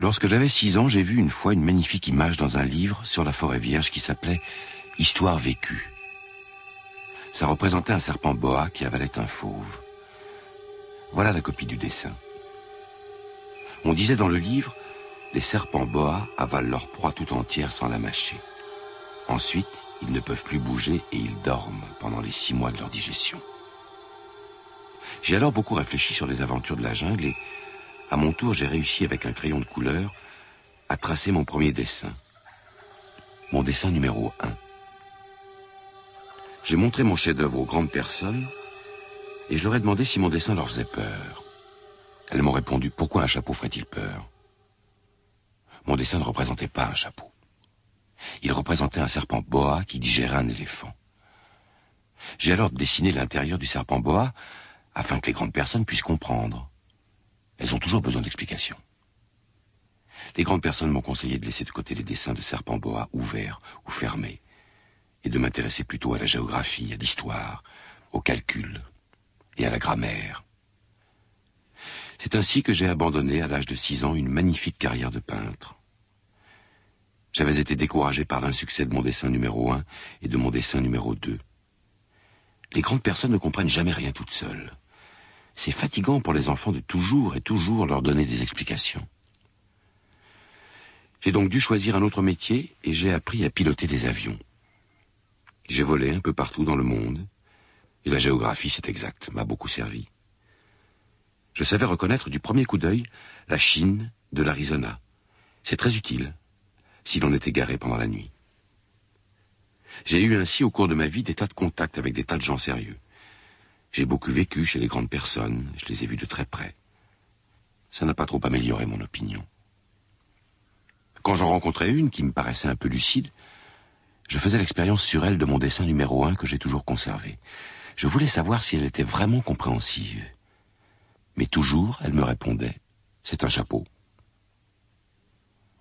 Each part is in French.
Lorsque j'avais 6 ans, j'ai vu une fois une magnifique image dans un livre sur la forêt vierge qui s'appelait « Histoire vécue ». Ça représentait un serpent boa qui avalait un fauve. Voilà la copie du dessin. On disait dans le livre, les serpents boa avalent leur proie tout entière sans la mâcher. Ensuite, ils ne peuvent plus bouger et ils dorment pendant les 6 mois de leur digestion. J'ai alors beaucoup réfléchi sur les aventures de la jungle et, à mon tour, j'ai réussi avec un crayon de couleur à tracer mon premier dessin. Mon dessin numéro 1. J'ai montré mon chef-d'œuvre aux grandes personnes et je leur ai demandé si mon dessin leur faisait peur. Elles m'ont répondu, pourquoi un chapeau ferait-il peur? Mon dessin ne représentait pas un chapeau. Il représentait un serpent boa qui digérait un éléphant. J'ai alors dessiné l'intérieur du serpent boa afin que les grandes personnes puissent comprendre. Elles ont toujours besoin d'explications. Les grandes personnes m'ont conseillé de laisser de côté les dessins de serpents boa ouverts ou fermés et de m'intéresser plutôt à la géographie, à l'histoire, au calcul et à la grammaire. C'est ainsi que j'ai abandonné à l'âge de 6 ans une magnifique carrière de peintre. J'avais été découragé par l'insuccès de mon dessin numéro 1 et de mon dessin numéro 2. Les grandes personnes ne comprennent jamais rien toutes seules. C'est fatigant pour les enfants de toujours et toujours leur donner des explications. J'ai donc dû choisir un autre métier et j'ai appris à piloter des avions. J'ai volé un peu partout dans le monde et la géographie, c'est exact, m'a beaucoup servi. Je savais reconnaître du premier coup d'œil la Chine de l'Arizona. C'est très utile si l'on est égaré pendant la nuit. J'ai eu ainsi au cours de ma vie des tas de contacts avec des tas de gens sérieux. J'ai beaucoup vécu chez les grandes personnes, je les ai vus de très près. Ça n'a pas trop amélioré mon opinion. Quand j'en rencontrais une qui me paraissait un peu lucide, je faisais l'expérience sur elle de mon dessin numéro 1 que j'ai toujours conservé. Je voulais savoir si elle était vraiment compréhensive. Mais toujours, elle me répondait, c'est un chapeau.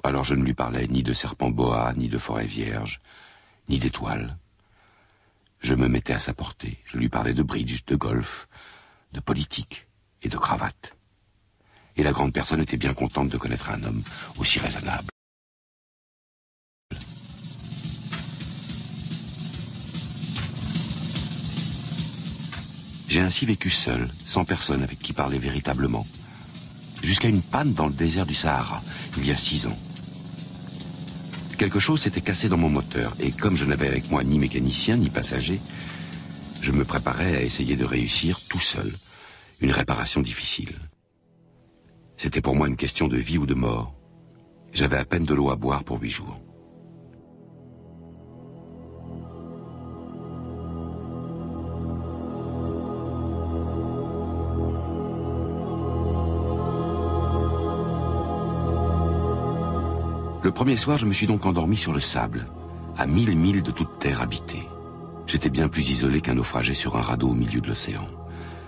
Alors je ne lui parlais ni de serpent boa, ni de forêt vierge, ni d'étoiles. Je me mettais à sa portée. Je lui parlais de bridge, de golf, de politique et de cravate. Et la grande personne était bien contente de connaître un homme aussi raisonnable. J'ai ainsi vécu seul, sans personne avec qui parler véritablement, jusqu'à une panne dans le désert du Sahara, il y a 6 ans. Quelque chose s'était cassé dans mon moteur, et comme je n'avais avec moi ni mécanicien ni passager, je me préparais à essayer de réussir tout seul une réparation difficile. C'était pour moi une question de vie ou de mort. J'avais à peine de l'eau à boire pour 8 jours. Le premier soir, je me suis donc endormi sur le sable, à 1000 milles de toute terre habitée. J'étais bien plus isolé qu'un naufragé sur un radeau au milieu de l'océan.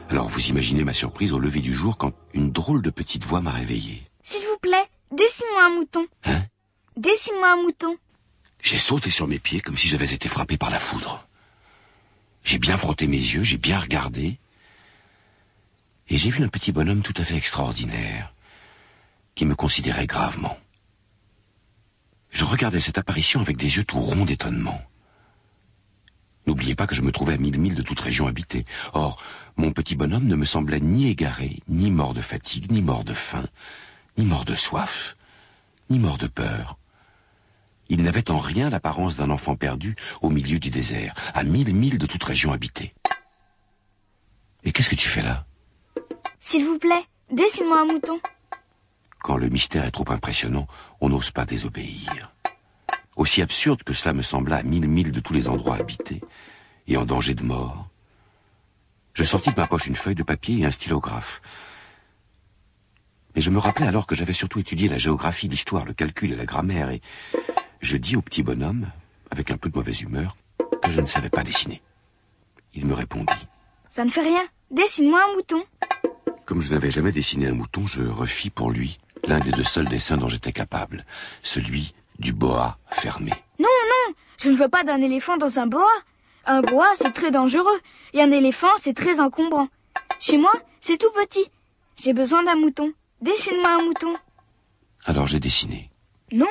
Alors vous imaginez ma surprise au lever du jour quand une drôle de petite voix m'a réveillé. S'il vous plaît, dessine-moi un mouton. Hein? Dessine-moi un mouton. J'ai sauté sur mes pieds comme si j'avais été frappé par la foudre. J'ai bien frotté mes yeux, j'ai bien regardé. Et j'ai vu un petit bonhomme tout à fait extraordinaire, qui me considérait gravement. Je regardais cette apparition avec des yeux tout ronds d'étonnement. N'oubliez pas que je me trouvais à 1000 milles de toute région habitée. Or, mon petit bonhomme ne me semblait ni égaré, ni mort de fatigue, ni mort de faim, ni mort de soif, ni mort de peur. Il n'avait en rien l'apparence d'un enfant perdu au milieu du désert, à 1000 milles de toute région habitée. Et qu'est-ce que tu fais là? S'il vous plaît, dessine-moi un mouton. Quand le mystère est trop impressionnant, on n'ose pas désobéir. Aussi absurde que cela me sembla à 1000 milles de tous les endroits habités et en danger de mort, je sortis de ma poche une feuille de papier et un stylographe. Mais je me rappelais alors que j'avais surtout étudié la géographie, l'histoire, le calcul et la grammaire, et je dis au petit bonhomme, avec un peu de mauvaise humeur, que je ne savais pas dessiner. Il me répondit. Ça ne fait rien, dessine-moi un mouton. Comme je n'avais jamais dessiné un mouton, je refis pour lui l'un des 2 seuls dessins dont j'étais capable, celui du boa fermé. Non, non, je ne veux pas d'un éléphant dans un boa. Un boa, c'est très dangereux, et un éléphant, c'est très encombrant. Chez moi, c'est tout petit. J'ai besoin d'un mouton. Dessine-moi un mouton. Alors j'ai dessiné. Non,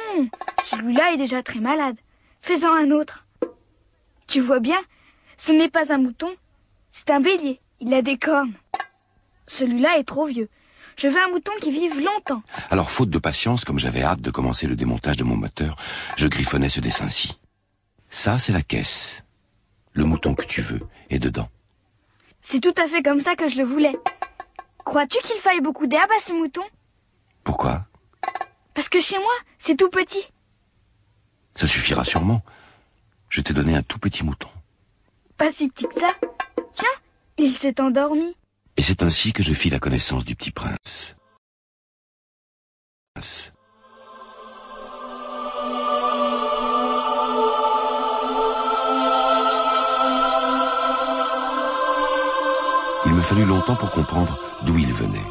celui-là est déjà très malade. Fais-en un autre. Tu vois bien, ce n'est pas un mouton, c'est un bélier. Il a des cornes. Celui-là est trop vieux. Je veux un mouton qui vive longtemps. Alors, faute de patience, comme j'avais hâte de commencer le démontage de mon moteur, je griffonnais ce dessin-ci. Ça, c'est la caisse. Le mouton que tu veux est dedans. C'est tout à fait comme ça que je le voulais. Crois-tu qu'il faille beaucoup d'herbe à ce mouton? Pourquoi? Parce que chez moi, c'est tout petit. Ça suffira sûrement. Je t'ai donné un tout petit mouton. Pas si petit que ça. Tiens, il s'est endormi. Et c'est ainsi que je fis la connaissance du petit prince. Il me fallut longtemps pour comprendre d'où il venait.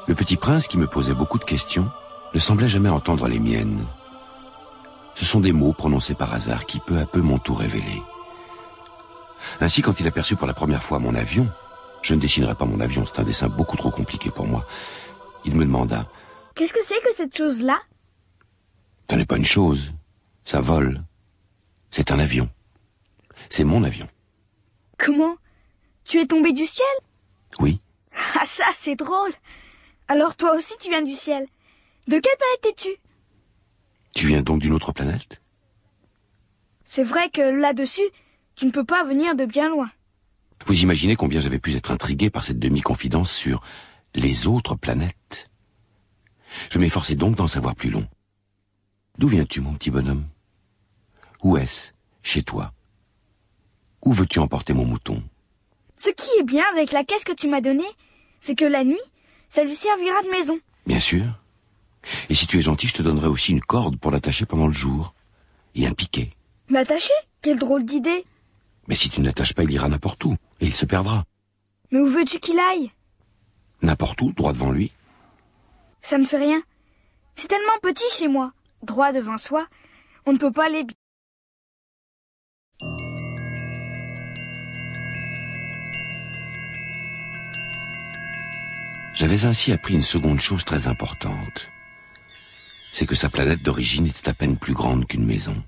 Le petit prince, qui me posait beaucoup de questions, ne semblait jamais entendre les miennes. Ce sont des mots prononcés par hasard qui peu à peu m'ont tout révélé. Ainsi, quand il aperçut pour la première fois mon avion, je ne dessinerai pas mon avion, c'est un dessin beaucoup trop compliqué pour moi, il me demanda: Qu'est-ce que c'est que cette chose-là? Ce n'est pas une chose, ça vole. C'est un avion. C'est mon avion. Comment? Tu es tombé du ciel? Oui. Ah ça, c'est drôle. Alors toi aussi tu viens du ciel. De quelle planète es-tu? Tu viens donc d'une autre planète? C'est vrai que là-dessus, tu ne peux pas venir de bien loin. Vous imaginez combien j'avais pu être intrigué par cette demi-confidence sur les autres planètes. Je m'efforçais donc d'en savoir plus long. D'où viens-tu, mon petit bonhomme? Où est-ce? Chez toi? Où veux-tu emporter mon mouton? Ce qui est bien avec la caisse que tu m'as donnée, c'est que la nuit, ça lui servira de maison. Bien sûr. Et si tu es gentil, je te donnerai aussi une corde pour l'attacher pendant le jour. Et un piquet. L'attacher? Quelle drôle d'idée. Mais si tu ne l'attaches pas, il ira n'importe où. Et il se perdra. Mais où veux-tu qu'il aille? N'importe où, droit devant lui. Ça ne fait rien. C'est tellement petit chez moi. Droit devant soi, on ne peut pas les... J'avais ainsi appris une seconde chose très importante. C'est que sa planète d'origine était à peine plus grande qu'une maison.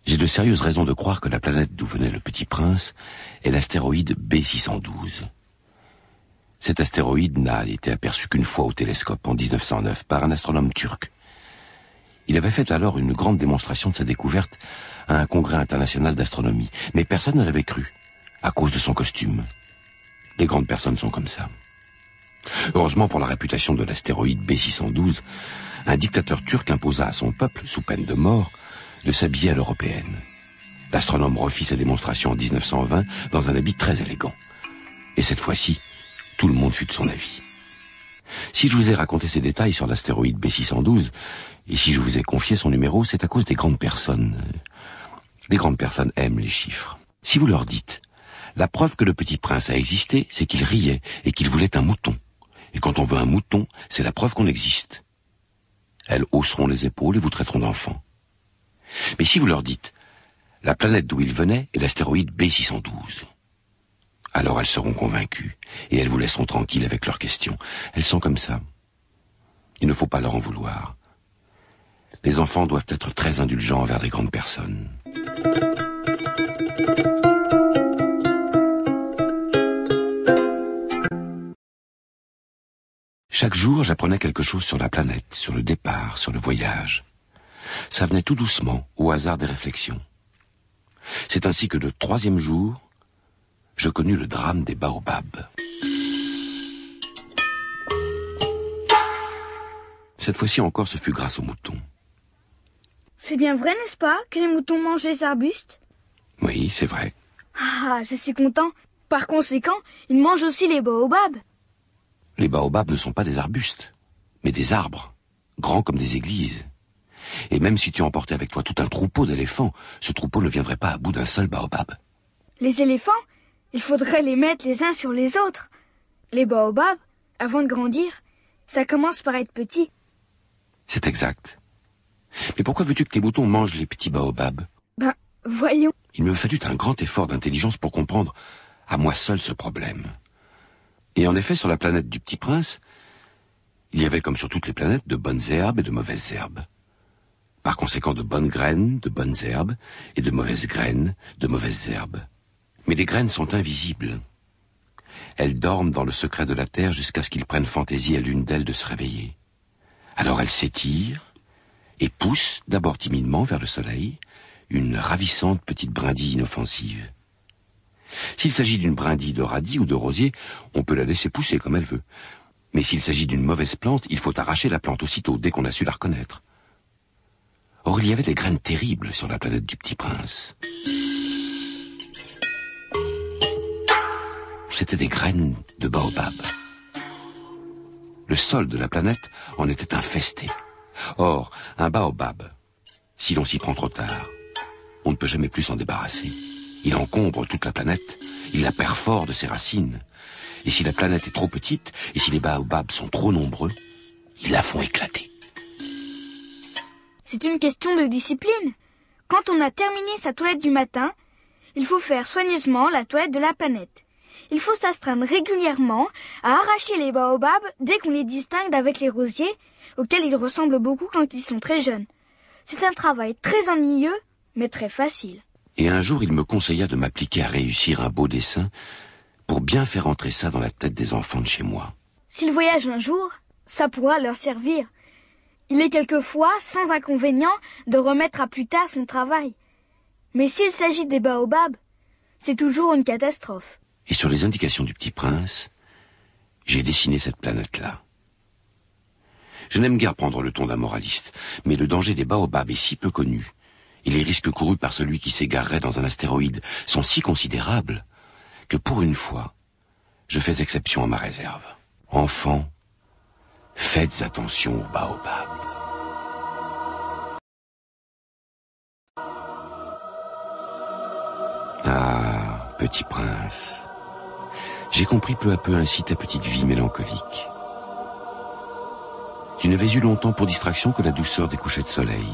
J'ai de sérieuses raisons de croire que la planète d'où venait le petit prince est l'astéroïde B612. Cet astéroïde n'a été aperçu qu'une fois au télescope en 1909 par un astronome turc. Il avait fait alors une grande démonstration de sa découverte à un congrès international d'astronomie, mais personne ne l'avait cru, à cause de son costume. Les grandes personnes sont comme ça. Heureusement pour la réputation de l'astéroïde B612, un dictateur turc imposa à son peuple, sous peine de mort, de s'habiller à l'européenne. L'astronome refit sa démonstration en 1920 dans un habit très élégant. Et cette fois-ci, tout le monde fut de son avis. Si je vous ai raconté ces détails sur l'astéroïde B612, et si je vous ai confié son numéro, c'est à cause des grandes personnes. Les grandes personnes aiment les chiffres. Si vous leur dites: la preuve que le petit prince a existé, c'est qu'il riait et qu'il voulait un mouton. Et quand on veut un mouton, c'est la preuve qu'on existe. Elles hausseront les épaules et vous traiteront d'enfant. Mais si vous leur dites: la planète d'où il venait est l'astéroïde B612, alors elles seront convaincues et elles vous laisseront tranquille avec leurs questions. Elles sont comme ça. Il ne faut pas leur en vouloir. Les enfants doivent être très indulgents envers les grandes personnes. Chaque jour, j'apprenais quelque chose sur la planète, sur le départ, sur le voyage. Ça venait tout doucement, au hasard des réflexions. C'est ainsi que le 3e jour, je connus le drame des baobabs. Cette fois-ci encore, ce fut grâce aux moutons. C'est bien vrai, n'est-ce pas, que les moutons mangent les arbustes? Oui, c'est vrai. Ah, je suis content. Par conséquent, ils mangent aussi les baobabs. Les baobabs ne sont pas des arbustes, mais des arbres, grands comme des églises. Et même si tu emportais avec toi tout un troupeau d'éléphants, ce troupeau ne viendrait pas à bout d'un seul baobab. Les éléphants, il faudrait les mettre les uns sur les autres. Les baobabs, avant de grandir, ça commence par être petit. C'est exact. Mais pourquoi veux-tu que tes moutons mangent les petits baobabs? Ben, voyons. Il me fallut un grand effort d'intelligence pour comprendre à moi seul ce problème. Et en effet, sur la planète du Petit Prince, Il y avait, comme sur toutes les planètes, de bonnes herbes et de mauvaises herbes. Par conséquent, de bonnes graines, de bonnes herbes, et de mauvaises graines, de mauvaises herbes. Mais les graines sont invisibles. Elles dorment dans le secret de la terre jusqu'à ce qu'il prenne fantaisie à l'une d'elles de se réveiller. Alors elles s'étirent et poussent, d'abord timidement vers le soleil, une ravissante petite brindille inoffensive. S'il s'agit d'une brindille de radis ou de rosier, on peut la laisser pousser comme elle veut. Mais s'il s'agit d'une mauvaise plante, il faut arracher la plante aussitôt, dès qu'on a su la reconnaître. Or, il y avait des graines terribles sur la planète du Petit Prince. C'étaient des graines de baobab. Le sol de la planète en était infesté. Or, un baobab, si l'on s'y prend trop tard, on ne peut jamais plus s'en débarrasser. Il encombre toute la planète, il la perfore de ses racines. Et si la planète est trop petite, et si les baobabs sont trop nombreux, ils la font éclater. C'est une question de discipline. Quand on a terminé sa toilette du matin, il faut faire soigneusement la toilette de la planète. Il faut s'astreindre régulièrement à arracher les baobabs dès qu'on les distingue d'avec les rosiers, auxquels ils ressemblent beaucoup quand ils sont très jeunes. C'est un travail très ennuyeux, mais très facile. Et un jour, il me conseilla de m'appliquer à réussir un beau dessin pour bien faire entrer ça dans la tête des enfants de chez moi. S'ils voyagent un jour, ça pourra leur servir. Il est quelquefois sans inconvénient de remettre à plus tard son travail. Mais s'il s'agit des baobabs, c'est toujours une catastrophe. Et sur les indications du Petit Prince, j'ai dessiné cette planète-là. Je n'aime guère prendre le ton d'un moraliste, mais le danger des baobabs est si peu connu, et les risques courus par celui qui s'égarerait dans un astéroïde sont si considérables, que pour une fois, je fais exception à ma réserve. Enfants, faites attention aux baobabs. Ah, Petit Prince, j'ai compris peu à peu ainsi ta petite vie mélancolique. Tu n'avais eu longtemps pour distraction que la douceur des couchers de soleil.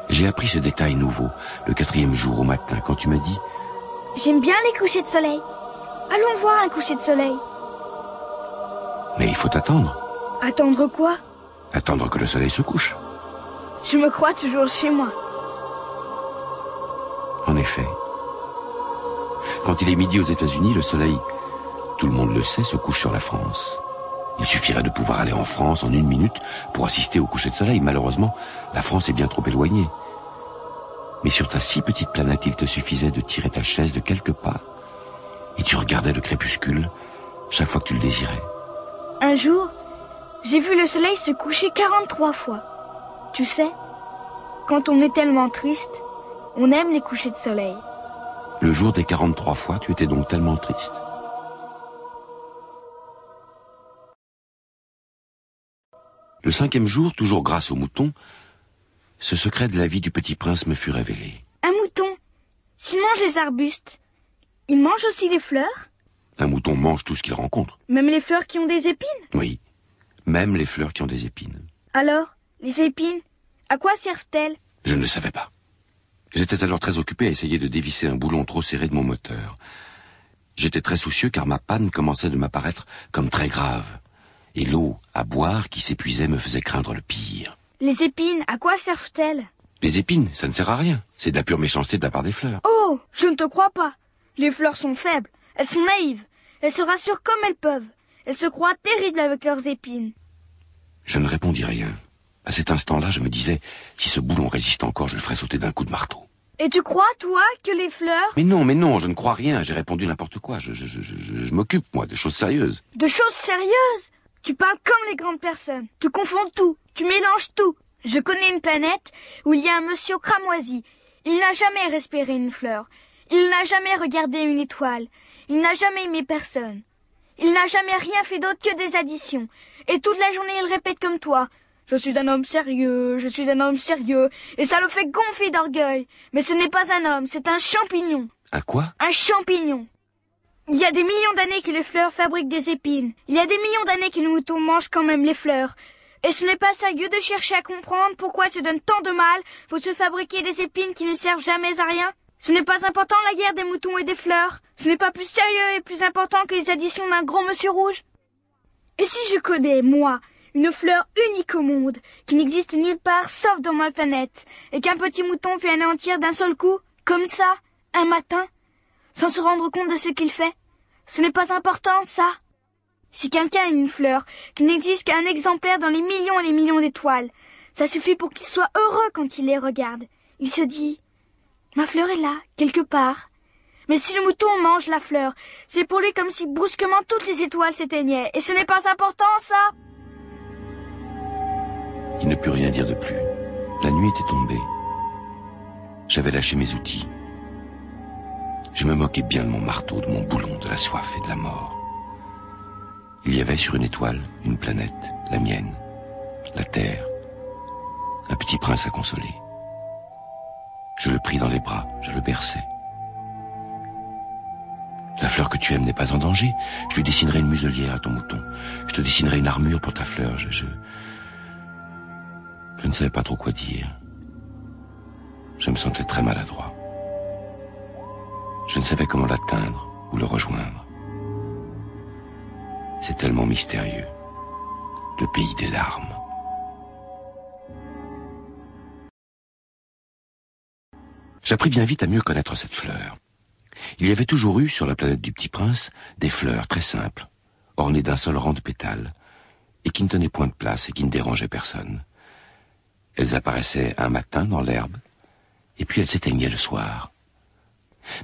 J'ai appris ce détail nouveau, le 4e jour au matin, quand tu m'as dit « J'aime bien les couchers de soleil. Allons voir un coucher de soleil. » Mais il faut attendre. Attendre quoi? Attendre que le soleil se couche. Je me crois toujours chez moi. En effet. Quand il est midi aux États-Unis, le soleil, tout le monde le sait, se couche sur la France. Il suffirait de pouvoir aller en France en 1 minute pour assister au coucher de soleil. Malheureusement, la France est bien trop éloignée. Mais sur ta si petite planète, il te suffisait de tirer ta chaise de quelques pas et tu regardais le crépuscule chaque fois que tu le désirais. Un jour, j'ai vu le soleil se coucher 43 fois. Tu sais, quand on est tellement triste, on aime les couchers de soleil. Le jour des 43 fois, tu étais donc tellement triste? Le 5e jour, toujours grâce au mouton, ce secret de la vie du Petit Prince me fut révélé. Un mouton, s'il mange les arbustes, il mange aussi les fleurs? Un mouton mange tout ce qu'il rencontre. Même les fleurs qui ont des épines? Oui, même les fleurs qui ont des épines. Alors, les épines, à quoi servent-elles? Je ne le savais pas. J'étais alors très occupé à essayer de dévisser un boulon trop serré de mon moteur. J'étais très soucieux car ma panne commençait de m'apparaître comme très grave. Et l'eau à boire qui s'épuisait me faisait craindre le pire. Les épines, à quoi servent-elles? Les épines, ça ne sert à rien. C'est de la pure méchanceté de la part des fleurs. Oh, je ne te crois pas. Les fleurs sont faibles, elles sont naïves. Elles se rassurent comme elles peuvent. Elles se croient terribles avec leurs épines. Je ne répondis rien. À cet instant-là, je me disais, si ce boulon résiste encore, je le ferai sauter d'un coup de marteau. Et tu crois, toi, que les fleurs... Mais non, je ne crois rien. J'ai répondu n'importe quoi. Je m'occupe, moi, de choses sérieuses. De choses sérieuses? Tu parles comme les grandes personnes. Tu confonds tout. Tu mélanges tout. Je connais une planète où il y a un monsieur cramoisi. Il n'a jamais respiré une fleur. Il n'a jamais regardé une étoile. Il n'a jamais aimé personne. Il n'a jamais rien fait d'autre que des additions. Et toute la journée, il répète comme toi. Je suis un homme sérieux, je suis un homme sérieux. Et ça le fait gonfler d'orgueil. Mais ce n'est pas un homme, c'est un champignon. Un quoi? Un champignon. Il y a des millions d'années que les fleurs fabriquent des épines. Il y a des millions d'années que les moutons mangent quand même les fleurs. Et ce n'est pas sérieux de chercher à comprendre pourquoi ils se donnent tant de mal pour se fabriquer des épines qui ne servent jamais à rien. Ce n'est pas important la guerre des moutons et des fleurs. Ce n'est pas plus sérieux et plus important que les additions d'un gros monsieur rouge. Et si je connais, moi, Une fleur unique au monde, qui n'existe nulle part sauf dans ma planète, et qu'un petit mouton peut anéantir d'un seul coup, comme ça, un matin, sans se rendre compte de ce qu'il fait. Ce n'est pas important, ça. Si quelqu'un a une fleur, qui n'existe qu'un exemplaire dans les millions et les millions d'étoiles, ça suffit pour qu'il soit heureux quand il les regarde. Il se dit, ma fleur est là, quelque part. Mais si le mouton mange la fleur, c'est pour lui comme si brusquement toutes les étoiles s'éteignaient. Et ce n'est pas important, ça. Il ne put rien dire de plus. La nuit était tombée. J'avais lâché mes outils. Je me moquais bien de mon marteau, de mon boulon, de la soif et de la mort. Il y avait sur une étoile, une planète, la mienne, la Terre, un petit prince à consoler. Je le pris dans les bras, je le berçai. La fleur que tu aimes n'est pas en danger. Je lui dessinerai une muselière à ton mouton. Je te dessinerai une armure pour ta fleur. Je ne savais pas trop quoi dire. Je me sentais très maladroit. Je ne savais comment l'atteindre ou le rejoindre. C'est tellement mystérieux. Le pays des larmes. J'appris bien vite à mieux connaître cette fleur. Il y avait toujours eu, sur la planète du Petit Prince, des fleurs très simples, ornées d'un seul rang de pétales, et qui ne tenaient point de place et qui ne dérangeaient personne. Elles apparaissaient un matin dans l'herbe, et puis elles s'éteignaient le soir.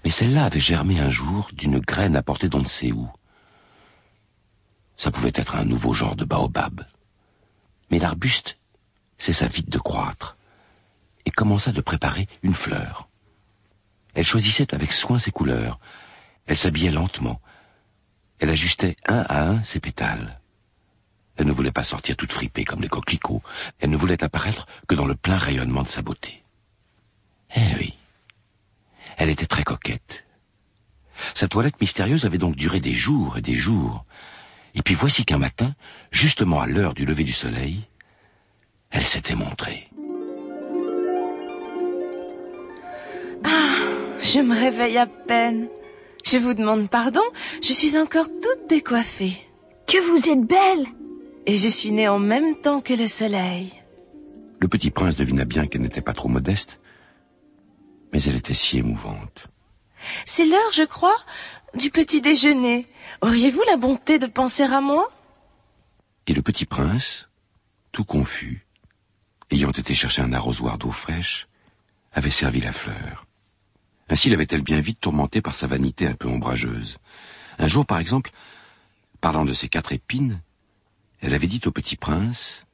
Mais celle-là avait germé un jour d'une graine apportée d'on ne sait où. Ça pouvait être un nouveau genre de baobab. Mais l'arbuste cessa vite de croître, et commença de préparer une fleur. Elle choisissait avec soin ses couleurs. Elle s'habillait lentement. Elle ajustait un à un ses pétales. Elle ne voulait pas sortir toute fripée comme les coquelicots. Elle ne voulait apparaître que dans le plein rayonnement de sa beauté. Eh oui, elle était très coquette. Sa toilette mystérieuse avait donc duré des jours et des jours. Et puis voici qu'un matin, justement à l'heure du lever du soleil, elle s'était montrée. Je me réveille à peine. Je vous demande pardon, je suis encore toute décoiffée. Que vous êtes belle! Et je suis née en même temps que le soleil. Le petit prince devina bien qu'elle n'était pas trop modeste, mais elle était si émouvante. C'est l'heure, je crois, du petit déjeuner. Auriez-vous la bonté de penser à moi? Et le petit prince, tout confus, ayant été chercher un arrosoir d'eau fraîche, avait servi la fleur. Ainsi l'avait-elle bien vite tourmentée par sa vanité un peu ombrageuse. Un jour, par exemple, parlant de ses 4 épines, elle avait dit au petit prince...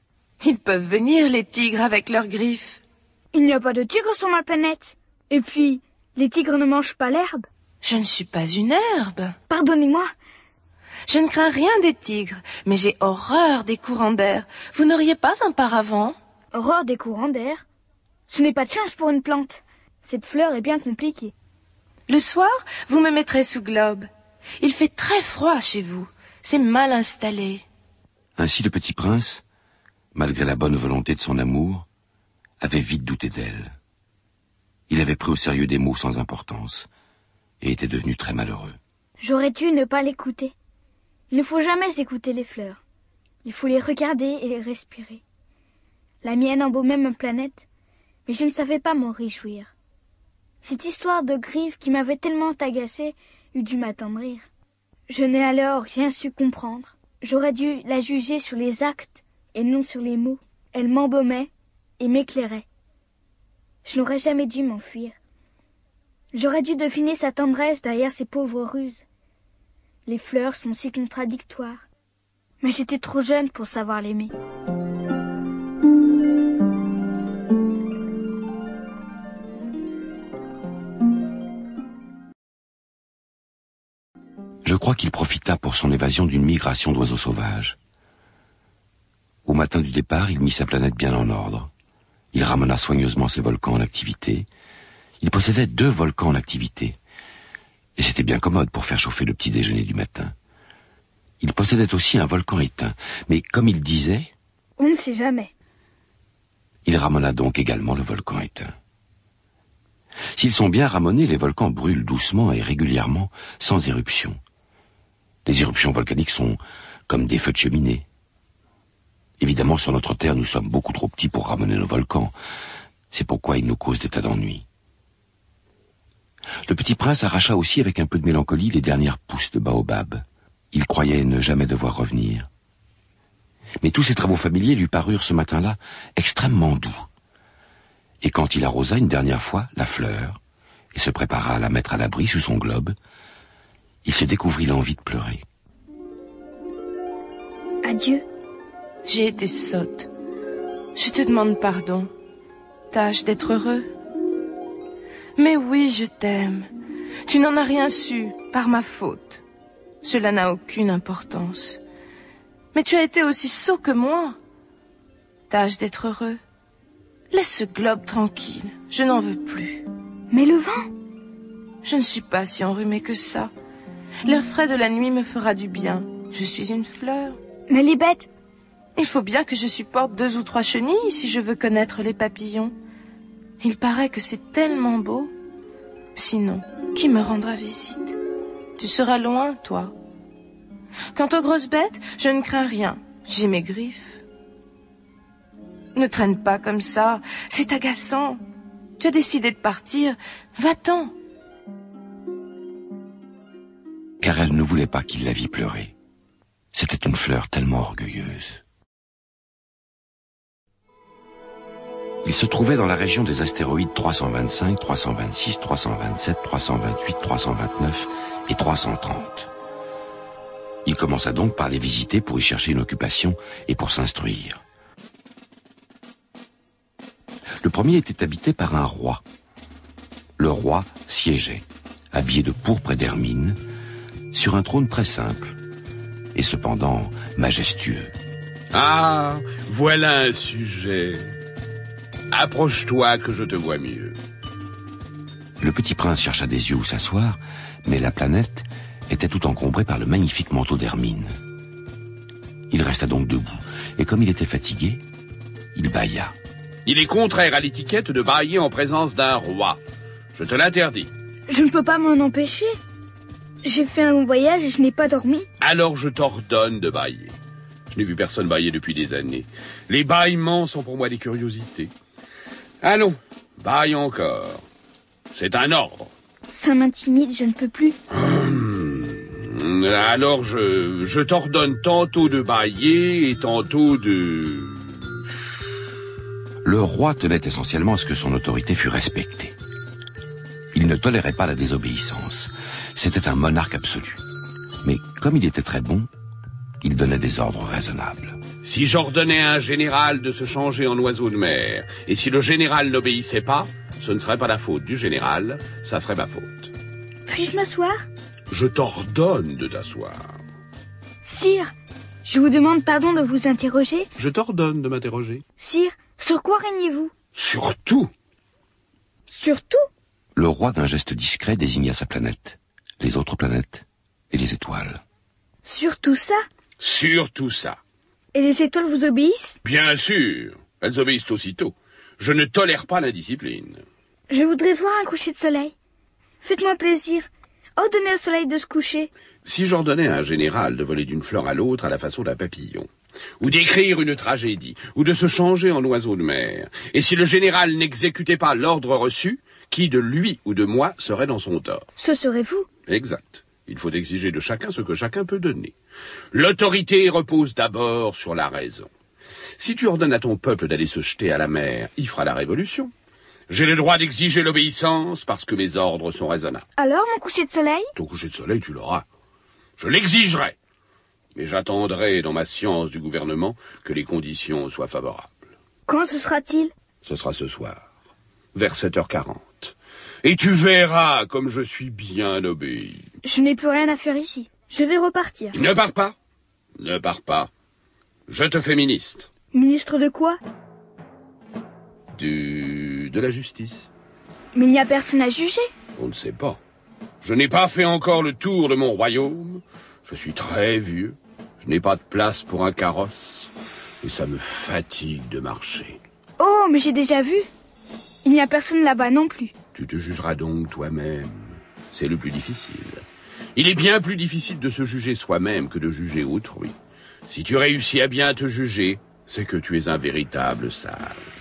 Ils peuvent venir, les tigres, avec leurs griffes. Il n'y a pas de tigres sur ma planète. Et puis, les tigres ne mangent pas l'herbe. Je ne suis pas une herbe. Pardonnez-moi. Je ne crains rien des tigres, mais j'ai horreur des courants d'air. Vous n'auriez pas un paravent? Horreur des courants d'air? Ce n'est pas de chance pour une plante. Cette fleur est bien compliquée. Le soir, vous me mettrez sous globe. Il fait très froid chez vous. C'est mal installé. Ainsi le petit prince, malgré la bonne volonté de son amour, avait vite douté d'elle. Il avait pris au sérieux des mots sans importance et était devenu très malheureux. J'aurais dû ne pas l'écouter. Il ne faut jamais écouter les fleurs. Il faut les regarder et les respirer. La mienne embaumait ma planète, mais je ne savais pas m'en réjouir. Cette histoire de griffes qui m'avait tellement agacée eût dû m'attendrir. Je n'ai alors rien su comprendre. J'aurais dû la juger sur les actes et non sur les mots. Elle m'embaumait et m'éclairait. Je n'aurais jamais dû m'enfuir. J'aurais dû deviner sa tendresse derrière ses pauvres ruses. Les fleurs sont si contradictoires. Mais j'étais trop jeune pour savoir l'aimer. Je crois qu'il profita pour son évasion d'une migration d'oiseaux sauvages. Au matin du départ, il mit sa planète bien en ordre. Il ramena soigneusement ses volcans en activité. Il possédait 2 volcans en activité. Et c'était bien commode pour faire chauffer le petit déjeuner du matin. Il possédait aussi un volcan éteint. Mais comme il disait... On ne sait jamais. Il ramena donc également le volcan éteint. S'ils sont bien ramonés, les volcans brûlent doucement et régulièrement, sans éruption. Les éruptions volcaniques sont comme des feux de cheminée. Évidemment, sur notre Terre, nous sommes beaucoup trop petits pour ramener nos volcans. C'est pourquoi ils nous causent des tas d'ennuis. Le petit prince arracha aussi avec un peu de mélancolie les dernières pousses de baobab. Il croyait ne jamais devoir revenir. Mais tous ces travaux familiers lui parurent ce matin-là extrêmement doux. Et quand il arrosa une dernière fois la fleur et se prépara à la mettre à l'abri sous son globe, il se découvrit l'envie de pleurer. Adieu. J'ai été sotte. Je te demande pardon. Tâche d'être heureux. Mais oui, je t'aime. Tu n'en as rien su, par ma faute. Cela n'a aucune importance. Mais tu as été aussi sot que moi. Tâche d'être heureux. Laisse ce globe tranquille, je n'en veux plus. Mais le vent? Je ne suis pas si enrhumée que ça. L'air frais de la nuit me fera du bien. Je suis une fleur. Mais les bêtes? Il faut bien que je supporte 2 ou 3 chenilles si je veux connaître les papillons. Il paraît que c'est tellement beau. Sinon, qui me rendra visite? Tu seras loin, toi. Quant aux grosses bêtes, je ne crains rien. J'ai mes griffes. Ne traîne pas comme ça, c'est agaçant. Tu as décidé de partir, va-t'en. Car elle ne voulait pas qu'il la vît pleurer. C'était une fleur tellement orgueilleuse. Il se trouvait dans la région des astéroïdes 325, 326, 327, 328, 329 et 330. Il commença donc par les visiter pour y chercher une occupation et pour s'instruire. Le premier était habité par un roi. Le roi siégeait, habillé de pourpre et d'hermine, sur un trône très simple, et cependant majestueux. Ah, voilà un sujet. Approche-toi que je te vois mieux. Le petit prince chercha des yeux où s'asseoir, mais la planète était tout encombrée par le magnifique manteau d'hermine. Il resta donc debout, et comme il était fatigué, il bâilla. Il est contraire à l'étiquette de bâiller en présence d'un roi. Je te l'interdis. Je ne peux pas m'en empêcher. J'ai fait un long voyage et je n'ai pas dormi. Alors je t'ordonne de bâiller. Je n'ai vu personne bâiller depuis des années. Les bâillements sont pour moi des curiosités. Allons, bâille encore. C'est un ordre. Ça m'intimide, je ne peux plus. Alors je t'ordonne tantôt de bâiller et tantôt de... Le roi tenait essentiellement à ce que son autorité fût respectée. Il ne tolérait pas la désobéissance. C'était un monarque absolu. Mais comme il était très bon, il donnait des ordres raisonnables. Si j'ordonnais à un général de se changer en oiseau de mer, et si le général n'obéissait pas, ce ne serait pas la faute du général, ça serait ma faute. Puis-je m'asseoir? Je t'ordonne de t'asseoir. Sire, je vous demande pardon de vous interroger. Je t'ordonne de m'interroger. Sire, sur quoi régnez-vous? Surtout. Surtout? Le roi d'un geste discret désigna sa planète, les autres planètes et les étoiles. Surtout ça? Surtout ça. Et les étoiles vous obéissent? Bien sûr, elles obéissent aussitôt. Je ne tolère pas l'indiscipline. Je voudrais voir un coucher de soleil. Faites-moi plaisir. Ordonnez au soleil de se coucher. Si j'ordonnais à un général de voler d'une fleur à l'autre à la façon d'un papillon, ou d'écrire une tragédie, ou de se changer en oiseau de mer, et si le général n'exécutait pas l'ordre reçu, qui de lui ou de moi serait dans son tort? Ce serait vous. Exact. Il faut exiger de chacun ce que chacun peut donner. L'autorité repose d'abord sur la raison. Si tu ordonnes à ton peuple d'aller se jeter à la mer, il fera la révolution. J'ai le droit d'exiger l'obéissance parce que mes ordres sont raisonnables. Alors, mon coucher de soleil? Ton coucher de soleil, tu l'auras. Je l'exigerai. Mais j'attendrai dans ma science du gouvernement que les conditions soient favorables. Quand ce sera-t-il? Ce sera ce soir, vers 7h40. Et tu verras comme je suis bien obéi. Je n'ai plus rien à faire ici. Je vais repartir. Ne pars pas. Ne pars pas. Je te fais ministre. Ministre de quoi? De la justice. Mais il n'y a personne à juger. On ne sait pas. Je n'ai pas fait encore le tour de mon royaume. Je suis très vieux. Je n'ai pas de place pour un carrosse. Et ça me fatigue de marcher. Oh, mais j'ai déjà vu. Il n'y a personne là-bas non plus. Tu te jugeras donc toi-même. C'est le plus difficile. Il est bien plus difficile de se juger soi-même que de juger autrui. Si tu réussis à bien te juger, C'est que tu es un véritable sage.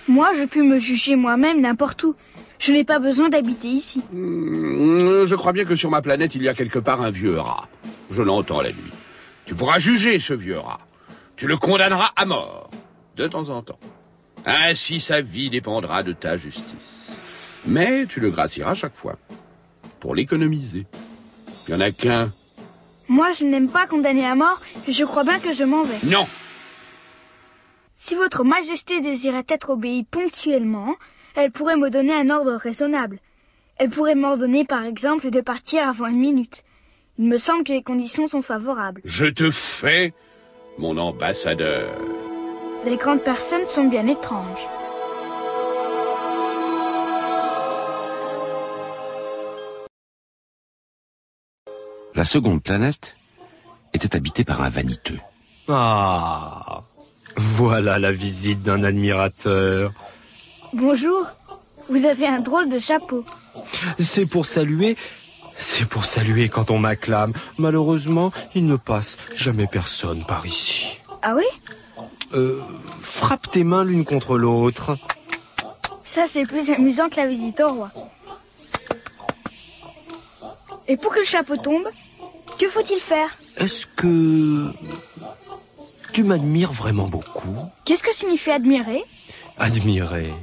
Moi, je puis me juger moi-même n'importe où. Je n'ai pas besoin d'habiter ici. Je crois bien que sur ma planète, il y a quelque part un vieux rat. Je l'entends la nuit. Tu pourras juger ce vieux rat. Tu le condamneras à mort, de temps en temps. Ainsi, sa vie dépendra de ta justice. Mais tu le gracieras chaque fois, pour l'économiser. Il n'y en a qu'un. Moi, je n'aime pas condamner à mort et je crois bien que je m'en vais. Non! Si votre majesté désirait être obéie ponctuellement, elle pourrait me donner un ordre raisonnable. Elle pourrait m'ordonner, par exemple, de partir avant 1 minute. Il me semble que les conditions sont favorables. Je te fais mon ambassadeur. Les grandes personnes sont bien étranges. La seconde planète était habitée par un vaniteux. Ah, voilà la visite d'un admirateur. Bonjour, vous avez un drôle de chapeau. C'est pour saluer quand on m'acclame. Malheureusement, il ne passe jamais personne par ici. Ah oui? Frappe tes mains l'une contre l'autre. Ça, c'est plus amusant que la visite au roi. Et pour que le chapeau tombe, que faut-il faire? Est-ce que tu m'admires vraiment beaucoup? Qu'est-ce que signifie admirer? Admirer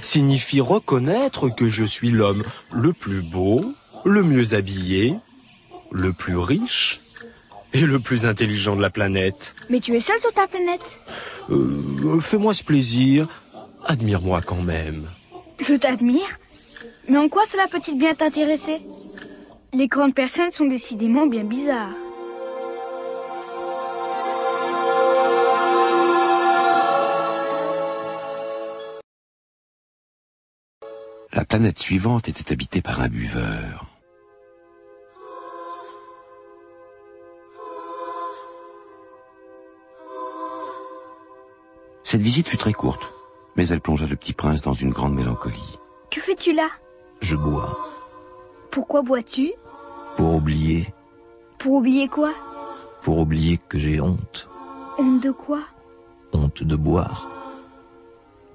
signifie reconnaître que je suis l'homme le plus beau, le mieux habillé, le plus riche et le plus intelligent de la planète. Mais tu es seul sur ta planète. Fais-moi ce plaisir, admire-moi quand même. Je t'admire? Mais en quoi cela peut-il bien t'intéresser? Les grandes personnes sont décidément bien bizarres. La planète suivante était habitée par un buveur. Cette visite fut très courte, mais elle plongea le petit prince dans une grande mélancolie. Que fais-tu là? Je bois. Pourquoi bois-tu? Pour oublier. Pour oublier quoi? Pour oublier que j'ai honte. Honte de quoi? Honte de boire.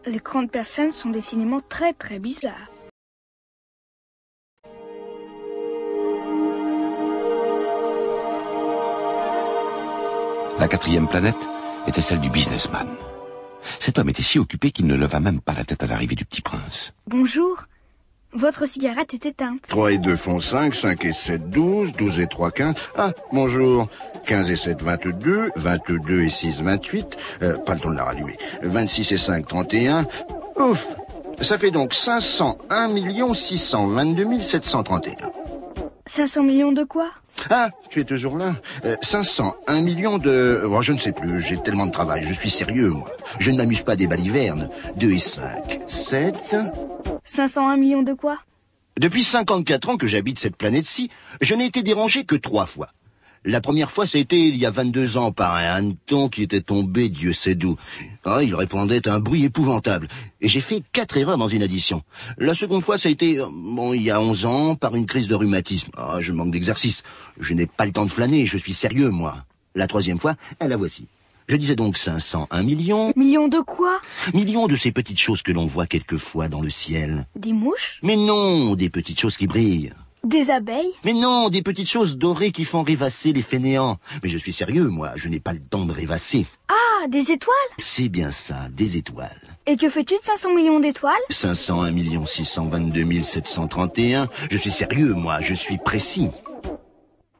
Les grandes personnes sont décidément très très bizarres. La quatrième planète était celle du businessman. Cet homme était si occupé qu'il ne leva même pas la tête à l'arrivée du petit prince. Bonjour. Votre cigarette est éteinte. 3 et 2 font 5, 5 et 7, 12, 12 et 3, 15. Ah, bonjour. 15 et 7, 22, 22 et 6, 28. Pas le temps de la rallumer. 26 et 5, 31. Ouf. Ça fait donc 501 622 731. 500 millions de quoi? Ah, tu es toujours là. 501 millions de... Oh, je ne sais plus, j'ai tellement de travail, je suis sérieux, moi. Je ne m'amuse pas des balivernes. 2 et 5, 7... 501 millions de quoi? Depuis 54 ans que j'habite cette planète-ci, je n'ai été dérangé que 3 fois. La première fois, ça a été il y a 22 ans par un hanneton qui était tombé, Dieu sait d'où. Ah, il répondait à un bruit épouvantable. Et j'ai fait 4 erreurs dans une addition. La seconde fois, ça a été, il y a 11 ans, par une crise de rhumatisme. Ah, je manque d'exercice. Je n'ai pas le temps de flâner, je suis sérieux, moi. La troisième fois, la voici. Je disais donc 501 millions. Millions de quoi? Millions de ces petites choses que l'on voit quelquefois dans le ciel. Des mouches? Mais non, des petites choses qui brillent. Des abeilles? Mais non, des petites choses dorées qui font rêvasser les fainéants. Mais je suis sérieux, moi, je n'ai pas le temps de rêvasser. Ah, des étoiles? C'est bien ça, des étoiles. Et que fais-tu de 500 millions d'étoiles? 501 622 731. Je suis sérieux, moi, je suis précis.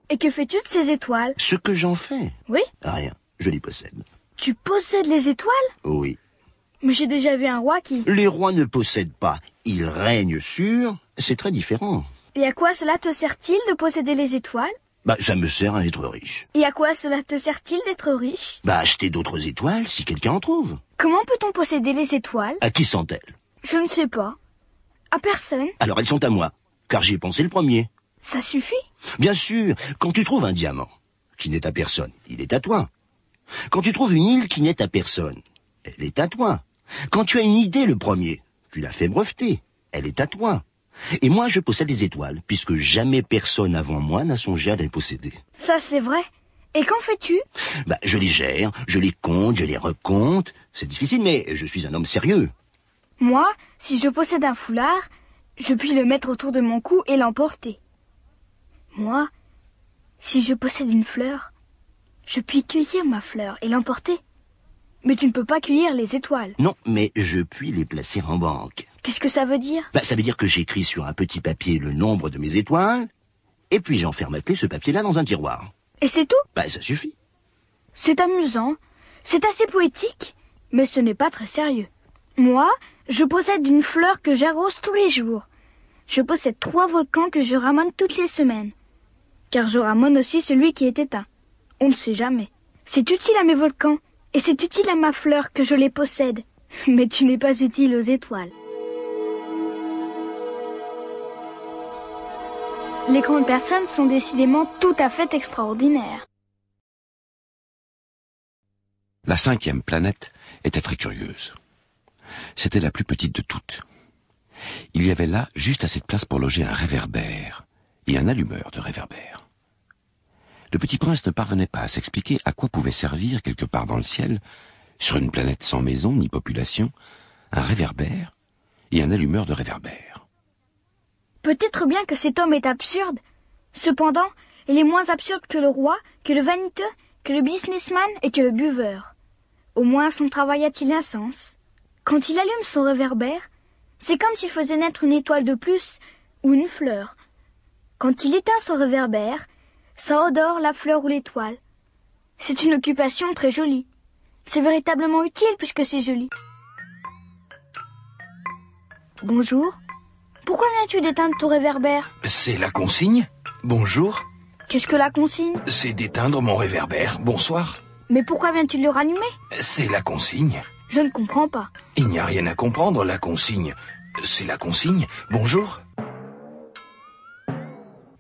Et que fais-tu de ces étoiles? Ce que j'en fais? Oui? Rien, je les possède. Tu possèdes les étoiles? Oui. Mais j'ai déjà vu un roi qui... Les rois ne possèdent pas, ils règnent sur... C'est très différent. Et à quoi cela te sert-il de posséder les étoiles? Ça me sert à être riche. Et à quoi cela te sert-il d'être riche? Acheter d'autres étoiles si quelqu'un en trouve. Comment peut-on posséder les étoiles? À qui sont-elles? Je ne sais pas. À personne. Alors elles sont à moi, car j'y ai pensé le premier. Ça suffit? Bien sûr, quand tu trouves un diamant, qui n'est à personne, il est à toi. Quand tu trouves une île qui n'est à personne, elle est à toi. Quand tu as une idée le premier, tu l'as fait breveter, elle est à toi. Et moi, je possède les étoiles, puisque jamais personne avant moi n'a songé à les posséder. Ça, c'est vrai. Et qu'en fais-tu? Je les gère, je les compte, je les recompte. C'est difficile, mais je suis un homme sérieux. Moi, si je possède un foulard, je puis le mettre autour de mon cou et l'emporter. Moi, si je possède une fleur, je puis cueillir ma fleur et l'emporter. Mais tu ne peux pas cueillir les étoiles. Non, mais je puis les placer en banque. Qu'est-ce que ça veut dire? Ça veut dire que j'écris sur un petit papier le nombre de mes étoiles, et puis j'enferme à clé ce papier-là dans un tiroir. Et c'est tout? Ça suffit. C'est amusant, c'est assez poétique, mais ce n'est pas très sérieux. Moi, je possède une fleur que j'arrose tous les jours. Je possède 3 volcans que je ramène toutes les semaines. Car je ramène aussi celui qui est éteint. On ne sait jamais. C'est utile à mes volcans, et c'est utile à ma fleur que je les possède. Mais tu n'es pas utile aux étoiles. Les grandes personnes sont décidément tout à fait extraordinaires. La 5e planète était très curieuse. C'était la plus petite de toutes. Il y avait là juste assez de place pour loger un réverbère et un allumeur de réverbère. Le petit prince ne parvenait pas à s'expliquer à quoi pouvait servir quelque part dans le ciel, sur une planète sans maison ni population, un réverbère et un allumeur de réverbère. Peut-être bien que cet homme est absurde. Cependant, il est moins absurde que le roi, que le vaniteux, que le businessman et que le buveur. Au moins son travail a-t-il un sens. Quand il allume son réverbère, c'est comme s'il faisait naître une étoile de plus ou une fleur. Quand il éteint son réverbère, ça odore la fleur ou l'étoile. C'est une occupation très jolie. C'est véritablement utile puisque c'est joli. Bonjour. Pourquoi viens-tu d'éteindre ton réverbère? C'est la consigne. Bonjour. Qu'est-ce que la consigne? C'est d'éteindre mon réverbère. Bonsoir. Mais pourquoi viens-tu de le rallumer? C'est la consigne. Je ne comprends pas. Il n'y a rien à comprendre, la consigne. C'est la consigne. Bonjour.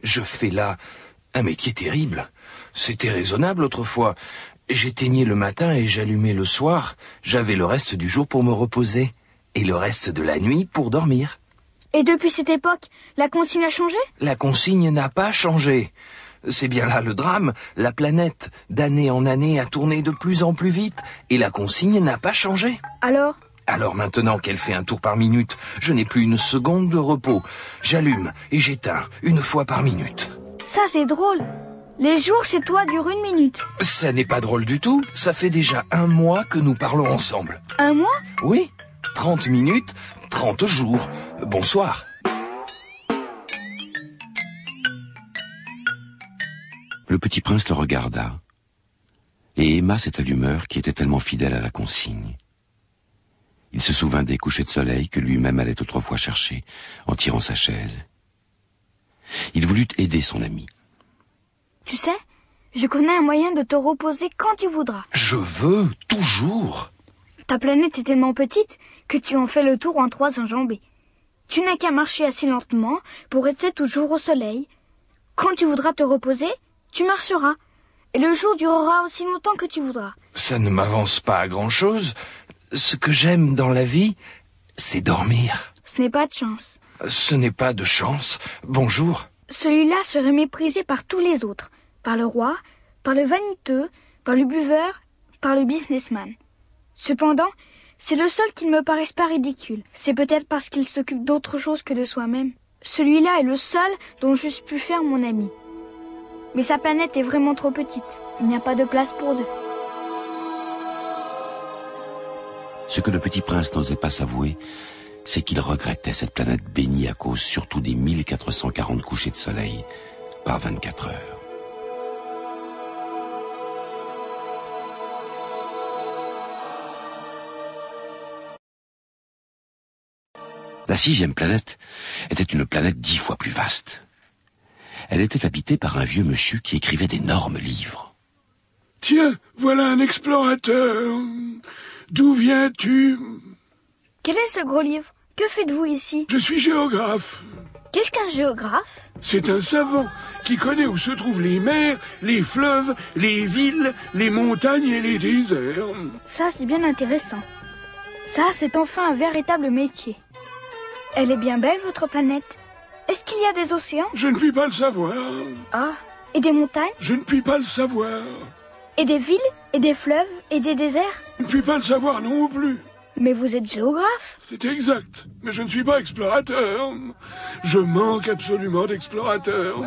Je fais là un métier terrible. C'était raisonnable autrefois. J'éteignais le matin et j'allumais le soir. J'avais le reste du jour pour me reposer. Et le reste de la nuit pour dormir. Et depuis cette époque, la consigne a changé? La consigne n'a pas changé. C'est bien là le drame. La planète, d'année en année, a tourné de plus en plus vite. Et la consigne n'a pas changé. Alors maintenant qu'elle fait un tour par minute, je n'ai plus une seconde de repos. J'allume et j'éteins 1 fois par minute. Ça, c'est drôle. Les jours chez toi durent 1 minute. Ça n'est pas drôle du tout. Ça fait déjà 1 mois que nous parlons ensemble. 1 mois? Oui, 30 minutes, 30 jours. Bonsoir. Le petit prince le regarda et aima cet allumeur qui était tellement fidèle à la consigne. Il se souvint des couchers de soleil que lui-même allait autrefois chercher en tirant sa chaise. Il voulut aider son ami. Tu sais, je connais un moyen de te reposer quand tu voudras. Je veux, toujours. Ta planète est tellement petite que tu en fais le tour en 3 enjambées. Tu n'as qu'à marcher assez lentement pour rester toujours au soleil. Quand tu voudras te reposer, tu marcheras. Et le jour durera aussi longtemps que tu voudras. Ça ne m'avance pas à grand-chose. Ce que j'aime dans la vie, c'est dormir. Ce n'est pas de chance. Ce n'est pas de chance. Bonjour. Celui-là serait méprisé par tous les autres. Par le roi, par le vaniteux, par le buveur, par le businessman. Cependant, c'est le seul qui ne me paraisse pas ridicule. C'est peut-être parce qu'il s'occupe d'autre chose que de soi-même. Celui-là est le seul dont j'eusse pu faire mon ami. Mais sa planète est vraiment trop petite. Il n'y a pas de place pour 2. Ce que le petit prince n'osait pas s'avouer, c'est qu'il regrettait cette planète bénie à cause surtout des 1440 couchers de soleil par 24 heures. La 6e planète était une planète 10 fois plus vaste. Elle était habitée par un vieux monsieur qui écrivait d'énormes livres. Tiens, voilà un explorateur. D'où viens-tu? Quel est ce gros livre? Que faites-vous ici? Je suis géographe. Qu'est-ce qu'un géographe? C'est un savant qui connaît où se trouvent les mers, les fleuves, les villes, les montagnes et les déserts. Ça, c'est bien intéressant. Ça, c'est enfin un véritable métier. Elle est bien belle, votre planète. Est-ce qu'il y a des océans? Je ne puis pas le savoir. Ah, et des montagnes? Je ne puis pas le savoir. Et des villes, et des fleuves, et des déserts? Je ne puis pas le savoir non plus. Mais vous êtes géographe. C'est exact, mais je ne suis pas explorateur. Je manque absolument d'explorateurs.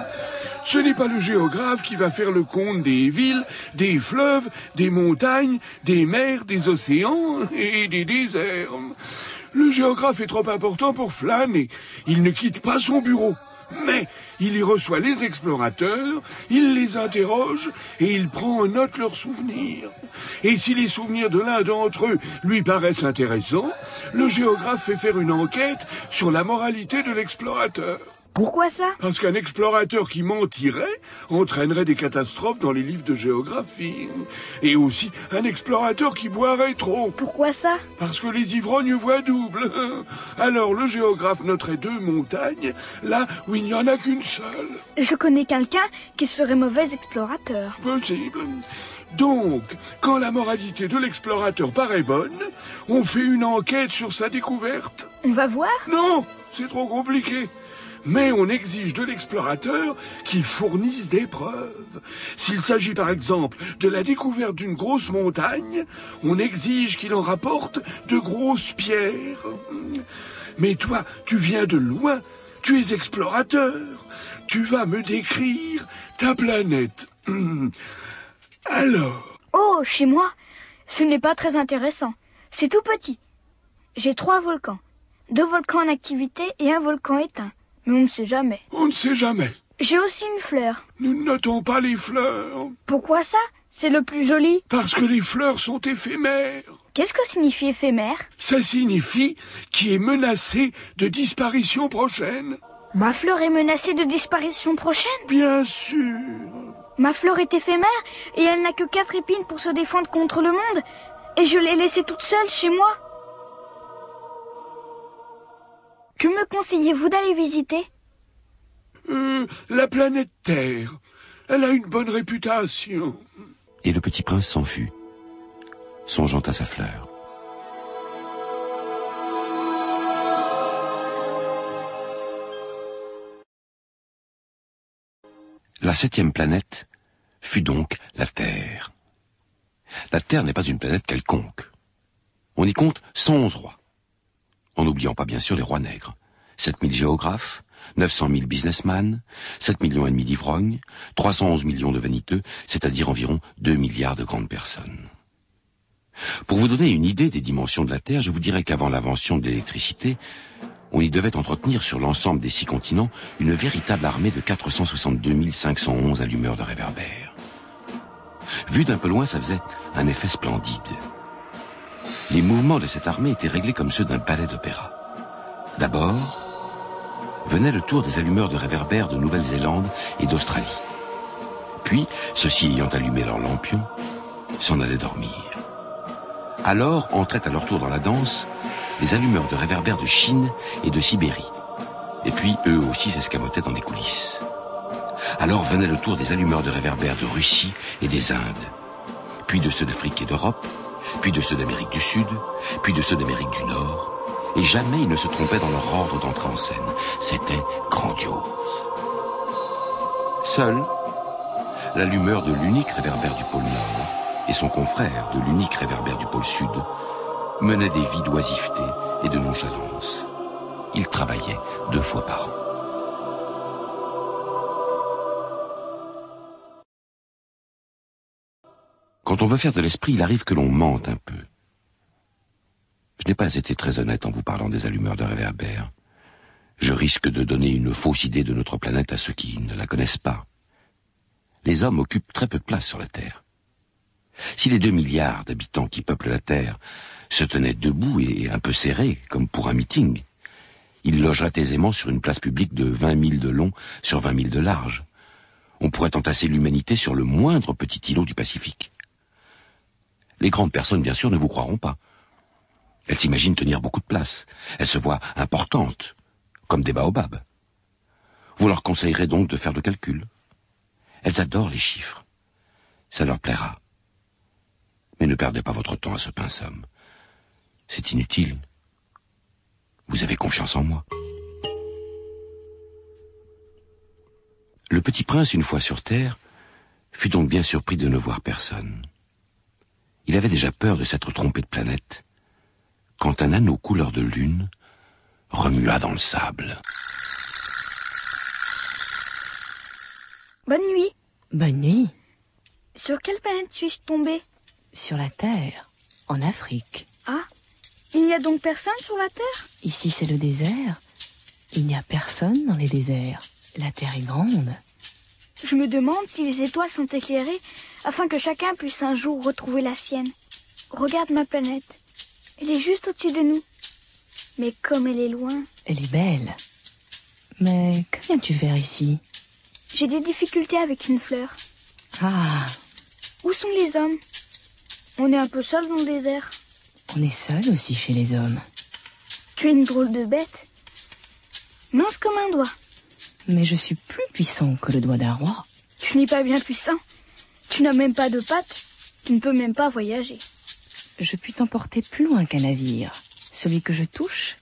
Ce n'est pas le géographe qui va faire le compte des villes, des fleuves, des montagnes, des mers, des océans et des déserts. Le géographe est trop important pour flâner. Il ne quitte pas son bureau. Mais il y reçoit les explorateurs, il les interroge et il prend en note leurs souvenirs. Et si les souvenirs de l'un d'entre eux lui paraissent intéressants, le géographe fait faire une enquête sur la moralité de l'explorateur. Pourquoi ça? Parce qu'un explorateur qui mentirait entraînerait des catastrophes dans les livres de géographie. Et aussi un explorateur qui boirait trop. Pourquoi ça? Parce que les ivrognes voient double. Alors le géographe noterait 2 montagnes, là où il n'y en a qu'une seule. Je connais quelqu'un qui serait mauvais explorateur. Possible. Donc, quand la moralité de l'explorateur paraît bonne, on fait une enquête sur sa découverte. On va voir? Non, c'est trop compliqué. Mais on exige de l'explorateur qu'il fournisse des preuves. S'il s'agit par exemple de la découverte d'une grosse montagne, on exige qu'il en rapporte de grosses pierres. Mais toi, tu viens de loin, tu es explorateur. Tu vas me décrire ta planète. Alors... Oh, chez moi, ce n'est pas très intéressant. C'est tout petit. J'ai 3 volcans. 2 volcans en activité et 1 volcan éteint. Mais on ne sait jamais. On ne sait jamais. J'ai aussi une fleur. Nous ne notons pas les fleurs. Pourquoi ça? C'est le plus joli. Parce que les fleurs sont éphémères. Qu'est-ce que signifie éphémère? Ça signifie qui est menacé de disparition prochaine. Ma fleur est menacée de disparition prochaine? Bien sûr. Ma fleur est éphémère et elle n'a que 4 épines pour se défendre contre le monde. Et je l'ai laissée toute seule chez moi. Que me conseillez-vous d'aller visiter? La planète Terre. Elle a une bonne réputation. Et le petit prince s'en fut, songeant à sa fleur. La 7e planète fut donc la Terre. La Terre n'est pas une planète quelconque. On y compte 111 rois. En n'oubliant pas bien sûr les rois nègres. 7000 géographes, 900 000 businessmen, 7,5 millions d'ivrognes, 311 millions de vaniteux, c'est-à-dire environ 2 milliards de grandes personnes. Pour vous donner une idée des dimensions de la Terre, je vous dirais qu'avant l'invention de l'électricité, on y devait entretenir sur l'ensemble des 6 continents une véritable armée de 462 511 allumeurs de réverbères. Vu d'un peu loin, ça faisait un effet splendide. Les mouvements de cette armée étaient réglés comme ceux d'un ballet d'opéra. D'abord, venait le tour des allumeurs de réverbères de Nouvelle-Zélande et d'Australie. Puis, ceux-ci ayant allumé leurs lampions, s'en allaient dormir. Alors entraient à leur tour dans la danse les allumeurs de réverbères de Chine et de Sibérie. Et puis, eux aussi s'escamotaient dans les coulisses. Alors venait le tour des allumeurs de réverbères de Russie et des Indes, puis de ceux d'Afrique et d'Europe, puis de ceux d'Amérique du Sud, puis de ceux d'Amérique du Nord, et jamais ils ne se trompaient dans leur ordre d'entrée en scène. C'était grandiose. Seul, l'allumeur de l'unique réverbère du pôle Nord et son confrère de l'unique réverbère du pôle Sud menaient des vies d'oisiveté et de nonchalance. Ils travaillaient 2 fois par an. Quand on veut faire de l'esprit, il arrive que l'on mente un peu. Je n'ai pas été très honnête en vous parlant des allumeurs de réverbères. Je risque de donner une fausse idée de notre planète à ceux qui ne la connaissent pas. Les hommes occupent très peu de place sur la Terre. Si les 2 milliards d'habitants qui peuplent la Terre se tenaient debout et un peu serrés, comme pour un meeting, ils logeraient aisément sur une place publique de 20 000 de long sur 20 000 de large. On pourrait entasser l'humanité sur le moindre petit îlot du Pacifique. Les grandes personnes, bien sûr, ne vous croiront pas. Elles s'imaginent tenir beaucoup de place. Elles se voient importantes, comme des baobabs. Vous leur conseillerez donc de faire le calcul. Elles adorent les chiffres. Ça leur plaira. Mais ne perdez pas votre temps à ce pince-homme. C'est inutile. Vous avez confiance en moi. Le petit prince, une fois sur terre, fut donc bien surpris de ne voir personne. Il avait déjà peur de s'être trompé de planète, quand un anneau couleur de lune remua dans le sable. Bonne nuit. Bonne nuit. Sur quelle planète suis-je tombée? Sur la Terre, en Afrique. Ah, il n'y a donc personne sur la Terre? Ici, c'est le désert. Il n'y a personne dans les déserts. La Terre est grande. Je me demande si les étoiles sont éclairées afin que chacun puisse un jour retrouver la sienne. Regarde ma planète. Elle est juste au-dessus de nous. Mais comme elle est loin... Elle est belle. Mais que viens-tu faire ici? J'ai des difficultés avec une fleur. Ah. Où sont les hommes? On est un peu seuls dans le désert. On est seuls aussi chez les hommes. Tu es une drôle de bête. Mince comme un doigt. Mais je suis plus puissant que le doigt d'un roi. Tu n'es pas bien puissant. Tu n'as même pas de pattes. Tu ne peux même pas voyager. Je puis t'emporter plus loin qu'un navire. Celui que je touche,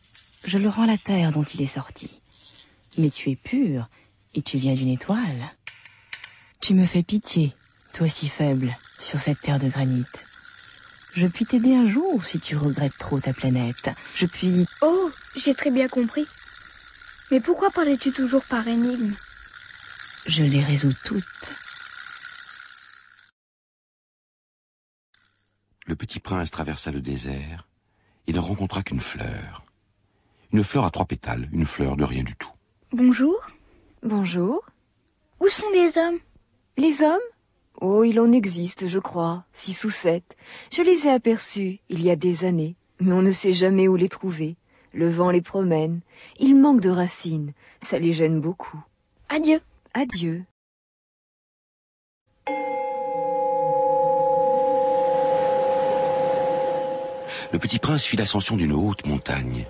je le rends à la terre dont il est sorti. Mais tu es pur et tu viens d'une étoile. Tu me fais pitié, toi si faible, sur cette terre de granit. Je puis t'aider un jour si tu regrettes trop ta planète. Je puis... Oh, j'ai très bien compris. Mais pourquoi parlais-tu toujours par énigme? Je les résous toutes. Le petit prince traversa le désert et ne rencontra qu'une fleur. Une fleur à 3 pétales, une fleur de rien du tout. Bonjour. Bonjour. Où sont les hommes? Les hommes? Oh, il en existe, je crois, 6 ou 7. Je les ai aperçus il y a des années, mais on ne sait jamais où les trouver. Le vent les promène. Ils manquent de racines. Ça les gêne beaucoup. Adieu. Adieu. Le petit prince fit l'ascension d'une haute montagne.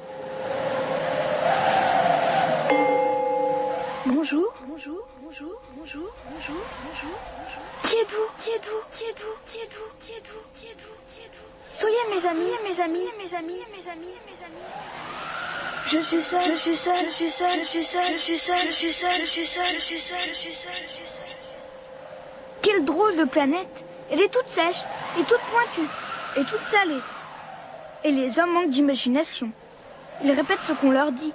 Bonjour. Bonjour. Bonjour. Bonjour. Bonjour. Bonjour. Qui êtes-vous? Qui êtes-vous? Qui êtes-vous? Qui êtes-vous? Qui êtes-vous? Qui êtes-vous? Qui êtes-vous? Soyez mes amis, mes amis, mes amis, mes amis, mes amis. Je suis seul, je suis seul, je suis seul, je suis seul, je suis seul, je suis seul, je suis seul, je suis seul, je suis seul, je suis seul. Quelle drôle de planète! Elle est toute sèche, et toute pointue, et toute salée. Et les hommes manquent d'imagination. Ils répètent ce qu'on leur dit.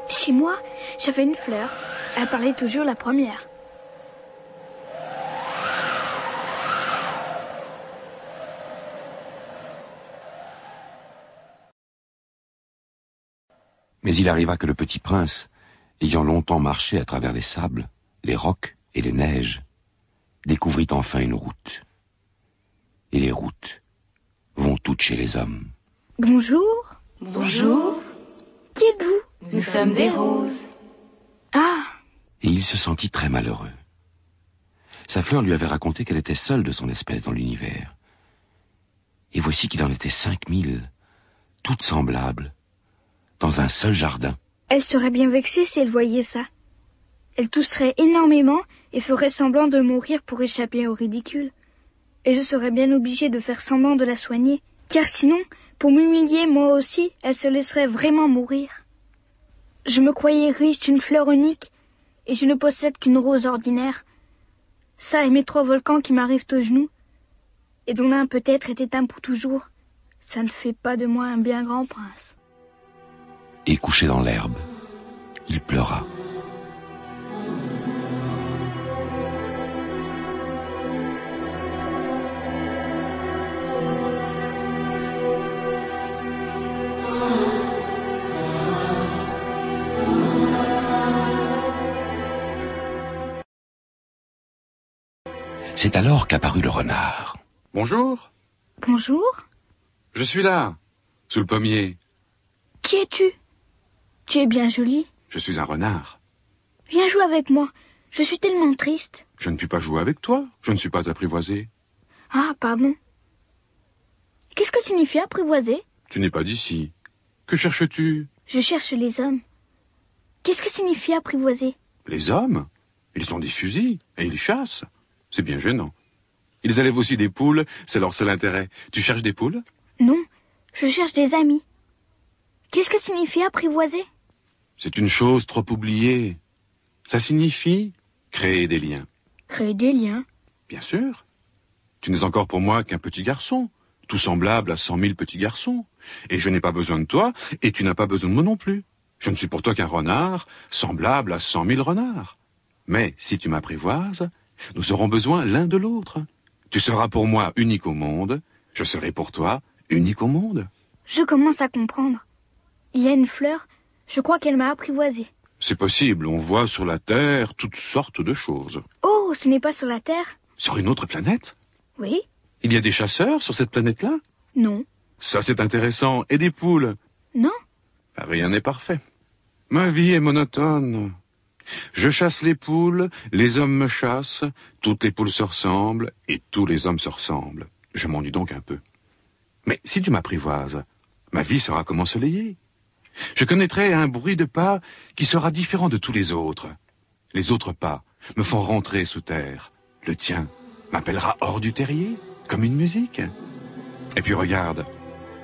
Chez moi, j'avais une fleur. Elle parlait toujours la première. Mais il arriva que le petit prince, ayant longtemps marché à travers les sables, les rocs et les neiges, découvrit enfin une route. Et les routes vont toutes chez les hommes. Bonjour. Bonjour. Qui êtes-vous? Nous sommes des roses. Ah. Et il se sentit très malheureux. Sa fleur lui avait raconté qu'elle était seule de son espèce dans l'univers. Et voici qu'il en était 5000, toutes semblables, dans un seul jardin. Elle serait bien vexée si elle voyait ça. Elle tousserait énormément et ferait semblant de mourir pour échapper au ridicule. Et je serais bien obligée de faire semblant de la soigner, car sinon, pour m'humilier moi aussi, elle se laisserait vraiment mourir. Je me croyais riche d'une fleur unique, et je ne possède qu'une rose ordinaire. Ça et mes 3 volcans qui m'arrivent aux genoux, et dont l'un peut-être est éteint pour toujours, ça ne fait pas de moi un bien grand prince. Et couché dans l'herbe, il pleura. C'est alors qu'apparut le renard. Bonjour. Bonjour. Je suis là, sous le pommier. Qui es-tu? Tu es bien jolie. Je suis un renard. Viens jouer avec moi. Je suis tellement triste. Je ne puis pas jouer avec toi. Je ne suis pas apprivoisé. Ah, pardon. Qu'est-ce que signifie apprivoiser? Tu n'es pas d'ici. Que cherches-tu? Je cherche les hommes. Qu'est-ce que signifie apprivoiser? Les hommes? Ils ont des fusils et ils chassent. C'est bien gênant. Ils élèvent aussi des poules, c'est leur seul intérêt. Tu cherches des poules? Non, je cherche des amis. Qu'est-ce que signifie apprivoiser? C'est une chose trop oubliée. Ça signifie Créer des liens. Créer des liens? Bien sûr. Tu n'es encore pour moi qu'un petit garçon, tout semblable à 100 000 petits garçons. Et je n'ai pas besoin de toi, et tu n'as pas besoin de moi non plus. Je ne suis pour toi qu'un renard, semblable à 100 000 renards. Mais si tu m'apprivoises, nous aurons besoin l'un de l'autre. Tu seras pour moi unique au monde, je serai pour toi unique au monde. Je commence à comprendre. Il y a une fleur, je crois qu'elle m'a apprivoisée. C'est possible, on voit sur la Terre toutes sortes de choses. Oh, ce n'est pas sur la Terre? Sur une autre planète? Oui. Il y a des chasseurs sur cette planète-là? Non. Ça, c'est intéressant. Et des poules? Non. Rien n'est parfait. Ma vie est monotone. Je chasse les poules, les hommes me chassent, toutes les poules se ressemblent, et tous les hommes se ressemblent. Je m'ennuie donc un peu. Mais si tu m'apprivoises, ma vie sera comme ensoleillée. Je connaîtrai un bruit de pas qui sera différent de tous les autres. Les autres pas me font rentrer sous terre. Le tien m'appellera hors du terrier, comme une musique. Et puis regarde,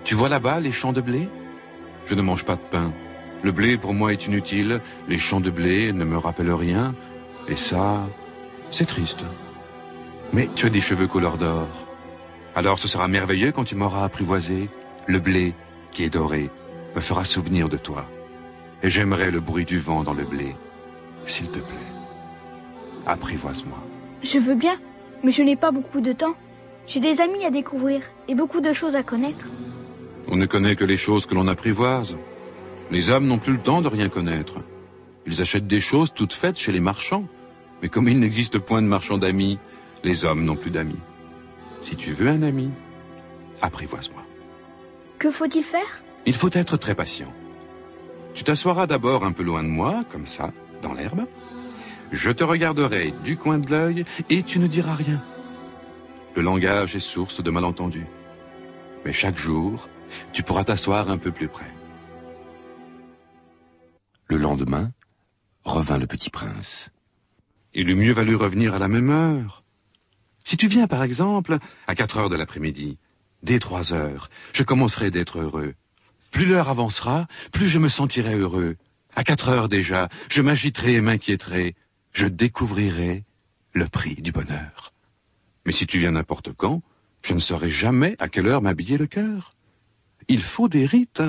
tu vois là-bas les champs de blé? Je ne mange pas de pain. Le blé pour moi est inutile, les champs de blé ne me rappellent rien, et ça, c'est triste. Mais tu as des cheveux couleur d'or. Alors ce sera merveilleux quand tu m'auras apprivoisé. Le blé, qui est doré, me fera souvenir de toi. Et j'aimerais le bruit du vent dans le blé. S'il te plaît, apprivoise-moi. Je veux bien, mais je n'ai pas beaucoup de temps. J'ai des amis à découvrir et beaucoup de choses à connaître. On ne connaît que les choses que l'on apprivoise. Les hommes n'ont plus le temps de rien connaître. Ils achètent des choses toutes faites chez les marchands. Mais comme il n'existe point de marchands d'amis, les hommes n'ont plus d'amis. Si tu veux un ami, apprivoise-moi. Que faut-il faire? Il faut être très patient. Tu t'assoiras d'abord un peu loin de moi, comme ça, dans l'herbe. Je te regarderai du coin de l'œil et tu ne diras rien. Le langage est source de malentendus. Mais chaque jour, tu pourras t'asseoir un peu plus près. Le lendemain, revint le petit prince. Il eût mieux valu revenir à la même heure. Si tu viens, par exemple, à 4 heures de l'après-midi, dès 3 heures, je commencerai d'être heureux. Plus l'heure avancera, plus je me sentirai heureux. À 4 heures déjà, je m'agiterai et m'inquiéterai. Je découvrirai le prix du bonheur. Mais si tu viens n'importe quand, je ne saurai jamais à quelle heure m'habiller le cœur. Il faut des rites.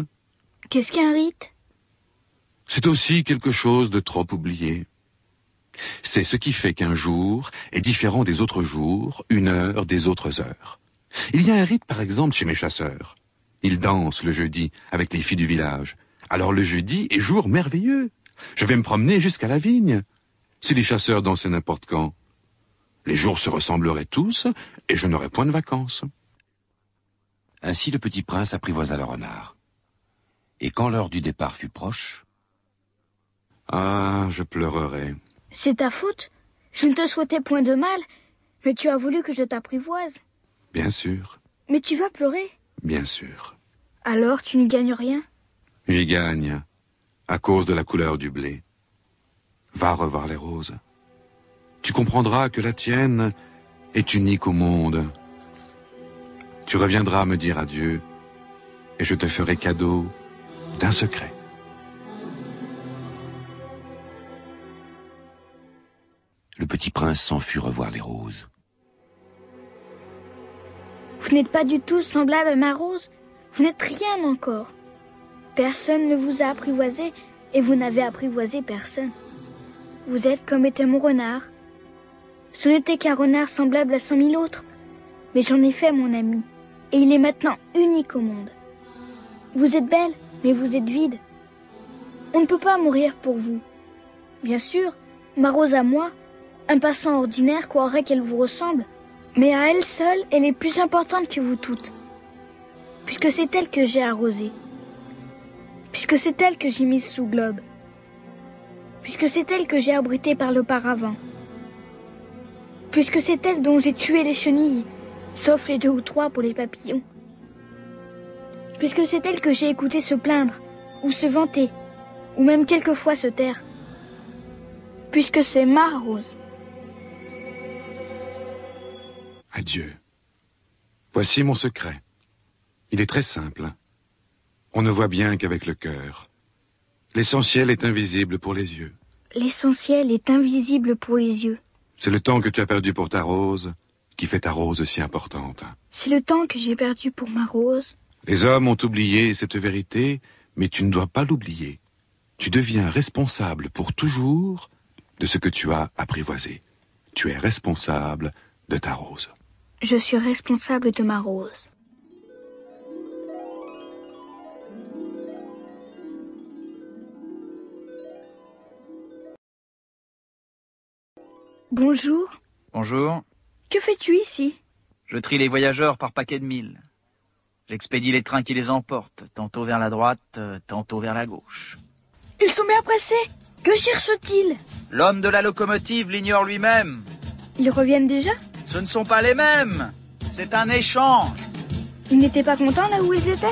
Qu'est-ce qu'un rite? C'est aussi quelque chose de trop oublié. C'est ce qui fait qu'un jour est différent des autres jours, une heure des autres heures. Il y a un rite, par exemple, chez mes chasseurs. Ils dansent le jeudi avec les filles du village. Alors le jeudi est jour merveilleux. Je vais me promener jusqu'à la vigne. Si les chasseurs dansaient n'importe quand, les jours se ressembleraient tous et je n'aurais point de vacances. Ainsi le petit prince apprivoisa le renard. Et quand l'heure du départ fut proche... Ah, je pleurerai. C'est ta faute. Je ne te souhaitais point de mal, mais tu as voulu que je t'apprivoise. Bien sûr. Mais tu vas pleurer. Bien sûr. Alors tu n'y gagnes rien? J'y gagne, à cause de la couleur du blé. Va revoir les roses. Tu comprendras que la tienne est unique au monde. Tu reviendras me dire adieu, et je te ferai cadeau d'un secret. Le petit prince s'en fut revoir les roses. Vous n'êtes pas du tout semblable à ma rose. Vous n'êtes rien encore. Personne ne vous a apprivoisé et vous n'avez apprivoisé personne. Vous êtes comme était mon renard. Ce n'était qu'un renard semblable à 100 000 autres, mais j'en ai fait mon ami et il est maintenant unique au monde. Vous êtes belle, mais vous êtes vide. On ne peut pas mourir pour vous. Bien sûr, ma rose à moi, un passant ordinaire croirait qu'elle vous ressemble, mais à elle seule, elle est plus importante que vous toutes, puisque c'est elle que j'ai arrosée, puisque c'est elle que j'ai mise sous globe, puisque c'est elle que j'ai abritée par le paravent, puisque c'est elle dont j'ai tué les chenilles, sauf les 2 ou 3 pour les papillons, puisque c'est elle que j'ai écouté se plaindre, ou se vanter, ou même quelquefois se taire, puisque c'est ma rose. Adieu. Voici mon secret. Il est très simple. On ne voit bien qu'avec le cœur. L'essentiel est invisible pour les yeux. L'essentiel est invisible pour les yeux. C'est le temps que tu as perdu pour ta rose qui fait ta rose si importante. C'est le temps que j'ai perdu pour ma rose. Les hommes ont oublié cette vérité, mais tu ne dois pas l'oublier. Tu deviens responsable pour toujours de ce que tu as apprivoisé. Tu es responsable de ta rose. Je suis responsable de ma rose. Bonjour. Bonjour. Que fais-tu ici? Je trie les voyageurs par paquet de 1000. J'expédie les trains qui les emportent, tantôt vers la droite, tantôt vers la gauche. Ils sont bien pressés. Que cherchent-ils? L'homme de la locomotive l'ignore lui-même. Ils reviennent déjà? Ce ne sont pas les mêmes. C'est un échange. Ils n'étaient pas contents là où ils étaient?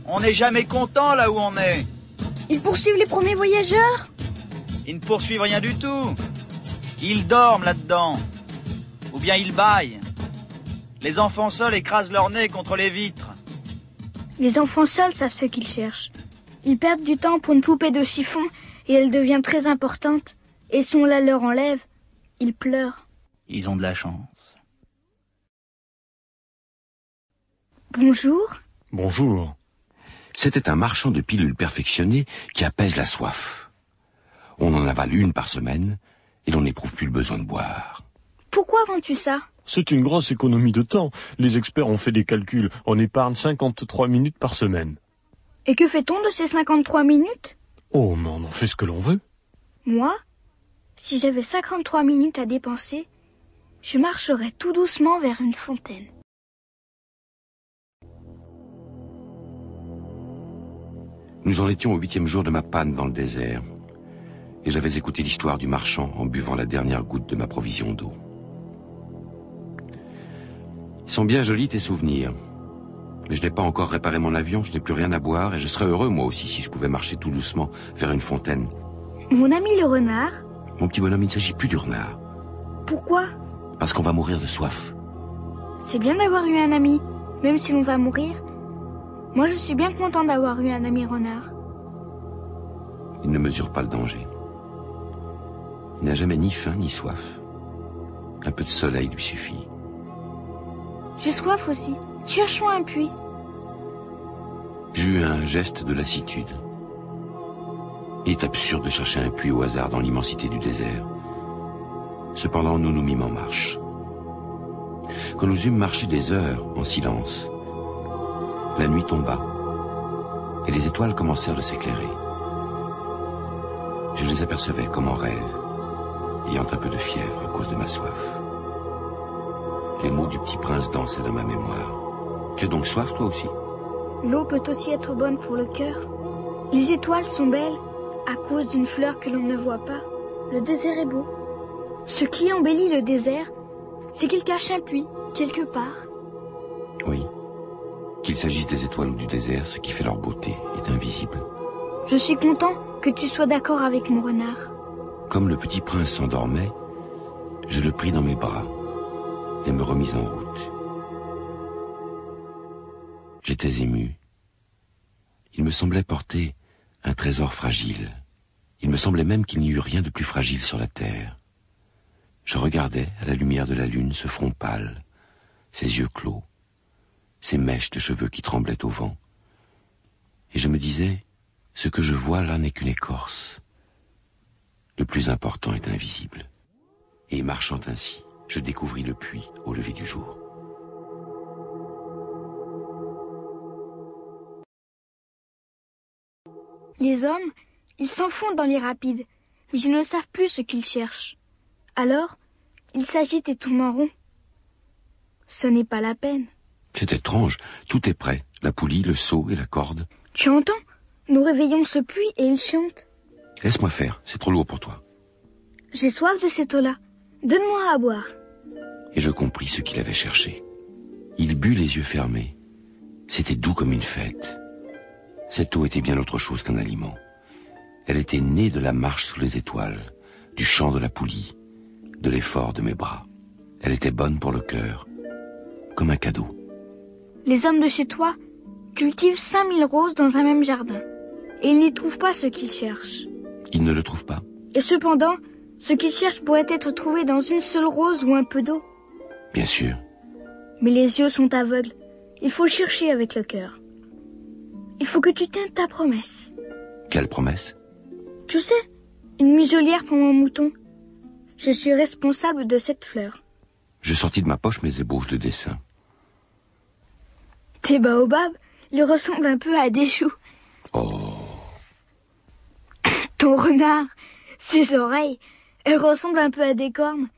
On n'est jamais content là où on est. Ils poursuivent les premiers voyageurs? Ils ne poursuivent rien du tout. Ils dorment là-dedans. Ou bien ils bâillent. Les enfants seuls écrasent leur nez contre les vitres. Les enfants seuls savent ce qu'ils cherchent. Ils perdent du temps pour une poupée de chiffon et elle devient très importante. Et si on la leur enlève, ils pleurent. Ils ont de la chance. Bonjour. Bonjour. C'était un marchand de pilules perfectionnées qui apaise la soif. On en avale une par semaine et l'on n'éprouve plus le besoin de boire. Pourquoi vends-tu ça? C'est une grosse économie de temps. Les experts ont fait des calculs. On épargne 53 minutes par semaine. Et que fait-on de ces 53 minutes? Oh, mais on en fait ce que l'on veut. Moi, si j'avais 53 minutes à dépenser, je marcherais tout doucement vers une fontaine. Nous en étions au 8e jour de ma panne dans le désert. Et j'avais écouté l'histoire du marchand en buvant la dernière goutte de ma provision d'eau. Ils sont bien jolis tes souvenirs. Mais je n'ai pas encore réparé mon avion, je n'ai plus rien à boire et je serais heureux moi aussi si je pouvais marcher tout doucement vers une fontaine. Mon ami le renard? Mon petit bonhomme, il ne s'agit plus du renard. Pourquoi? Parce qu'on va mourir de soif. C'est bien d'avoir eu un ami, même si l'on va mourir. Moi je suis bien content d'avoir eu un ami renard. Il ne mesure pas le danger. Il n'a jamais ni faim ni soif. Un peu de soleil lui suffit. J'ai soif aussi. Cherchons un puits. J'eus un geste de lassitude. Il est absurde de chercher un puits au hasard dans l'immensité du désert. Cependant, nous nous mîmes en marche. Quand nous eûmes marché des heures en silence, la nuit tomba et les étoiles commencèrent de s'éclairer. Je les apercevais comme en rêve, ayant un peu de fièvre à cause de ma soif. Les mots du petit prince dansaient dans ma mémoire. Tu as donc soif, toi aussi? L'eau peut aussi être bonne pour le cœur. Les étoiles sont belles à cause d'une fleur que l'on ne voit pas. Le désert est beau. Ce qui embellit le désert, c'est qu'il cache un puits, quelque part. Oui. Qu'il s'agisse des étoiles ou du désert, ce qui fait leur beauté est invisible. Je suis content que tu sois d'accord avec mon renard. Comme le petit prince s'endormait, je le pris dans mes bras et me remis en route. J'étais ému. Il me semblait porter un trésor fragile. Il me semblait même qu'il n'y eût rien de plus fragile sur la terre. Je regardais, à la lumière de la lune, ce front pâle, ses yeux clos, ses mèches de cheveux qui tremblaient au vent. Et je me disais, ce que je vois là n'est qu'une écorce. Le plus important est invisible. Et marchant ainsi, je découvris le puits au lever du jour. Les hommes, ils s'enfoncent dans les rapides, mais ils ne savent plus ce qu'ils cherchent. Alors, ils s'agitent et tournent en rond. Ce n'est pas la peine. C'est étrange, tout est prêt, la poulie, le seau et la corde. Tu entends? Nous réveillons ce puits et il chante. Laisse-moi faire, c'est trop lourd pour toi. J'ai soif de cette eau-là. Donne-moi à boire. Et je compris ce qu'il avait cherché. Il but les yeux fermés. C'était doux comme une fête. Cette eau était bien autre chose qu'un aliment. Elle était née de la marche sous les étoiles, du chant de la poulie, de l'effort de mes bras. Elle était bonne pour le cœur, comme un cadeau. Les hommes de chez toi cultivent 5000 roses dans un même jardin. Et ils n'y trouvent pas ce qu'ils cherchent. Ils ne le trouvent pas? Et cependant, ce qu'il cherche pourrait être trouvé dans une seule rose ou un peu d'eau. Bien sûr. Mais les yeux sont aveugles. Il faut chercher avec le cœur. Il faut que tu tiennes ta promesse. Quelle promesse? Tu sais, une muselière pour mon mouton. Je suis responsable de cette fleur. Je sortis de ma poche mes ébauches de dessin. Tes baobabs, ils ressemblent un peu à des choux. Oh. Ton renard, ses oreilles, elles ressemblent un peu à des cornes.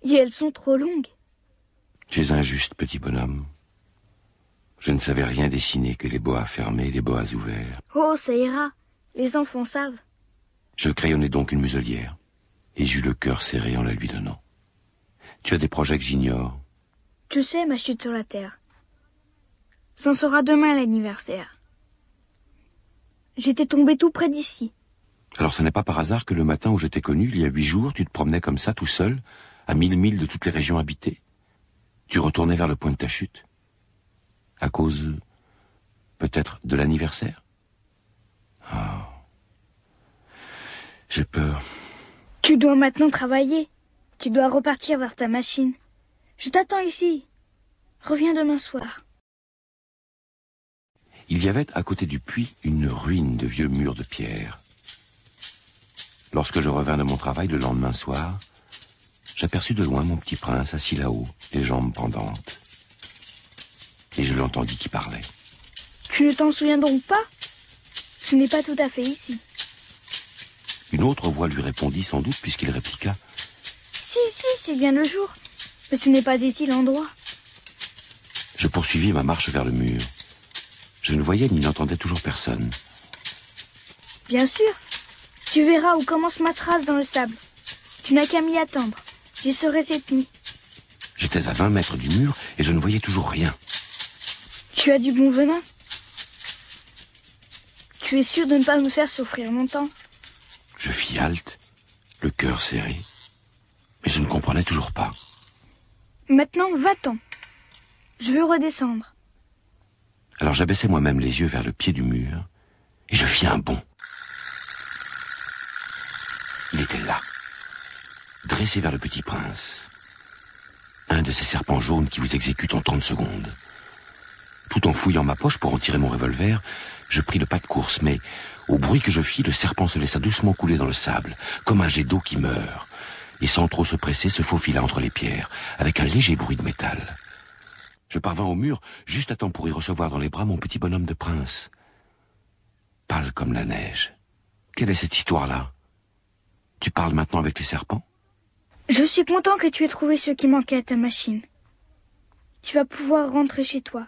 Et elles sont trop longues. Tu es injuste, petit bonhomme. Je ne savais rien dessiner que les boas fermés et les boas ouverts. Oh, ça ira. Les enfants savent. Je crayonnai donc une muselière, et j'eus le cœur serré en la lui donnant. Tu as des projets que j'ignore. Tu sais, ma chute sur la terre. C'en sera demain l'anniversaire. J'étais tombé tout près d'ici. Alors ce n'est pas par hasard que le matin où je t'ai connu, il y a 8 jours, tu te promenais comme ça, tout seul, à 1000 milles de toutes les régions habitées. Tu retournais vers le point de ta chute. À cause, peut-être, de l'anniversaire? Oh. J'ai peur. Tu dois maintenant travailler. Tu dois repartir vers ta machine. Je t'attends ici. Reviens demain soir. Il y avait à côté du puits une ruine de vieux murs de pierre. Lorsque je revins de mon travail le lendemain soir, j'aperçus de loin mon petit prince assis là-haut, les jambes pendantes. Et je l'entendis qui parlait. Tu ne t'en souviens donc pas? Ce n'est pas tout à fait ici. Une autre voix lui répondit sans doute puisqu'il répliqua. Si, c'est bien le jour. Mais ce n'est pas ici l'endroit. Je poursuivis ma marche vers le mur. Je ne voyais ni n'entendais toujours personne. Bien sûr. Tu verras où commence ma trace dans le sable. Tu n'as qu'à m'y attendre. J'y serai cette nuit. J'étais à 20 mètres du mur et je ne voyais toujours rien. Tu as du bon venin? Tu es sûr de ne pas me faire souffrir longtemps? Je fis halte, le cœur serré. Mais je ne comprenais toujours pas. Maintenant, va-t'en. Je veux redescendre. Alors j'abaissai moi-même les yeux vers le pied du mur et je fis un bond. Il était là, dressé vers le petit prince. Un de ces serpents jaunes qui vous exécutent en 30 secondes. Tout en fouillant ma poche pour en tirer mon revolver, je pris le pas de course, mais au bruit que je fis, le serpent se laissa doucement couler dans le sable, comme un jet d'eau qui meurt, et sans trop se presser, se faufila entre les pierres, avec un léger bruit de métal. Je parvins au mur, juste à temps pour y recevoir dans les bras mon petit bonhomme de prince. Pâle comme la neige. Quelle est cette histoire-là? Tu parles maintenant avec les serpents? Je suis content que tu aies trouvé ce qui manquait à ta machine. Tu vas pouvoir rentrer chez toi.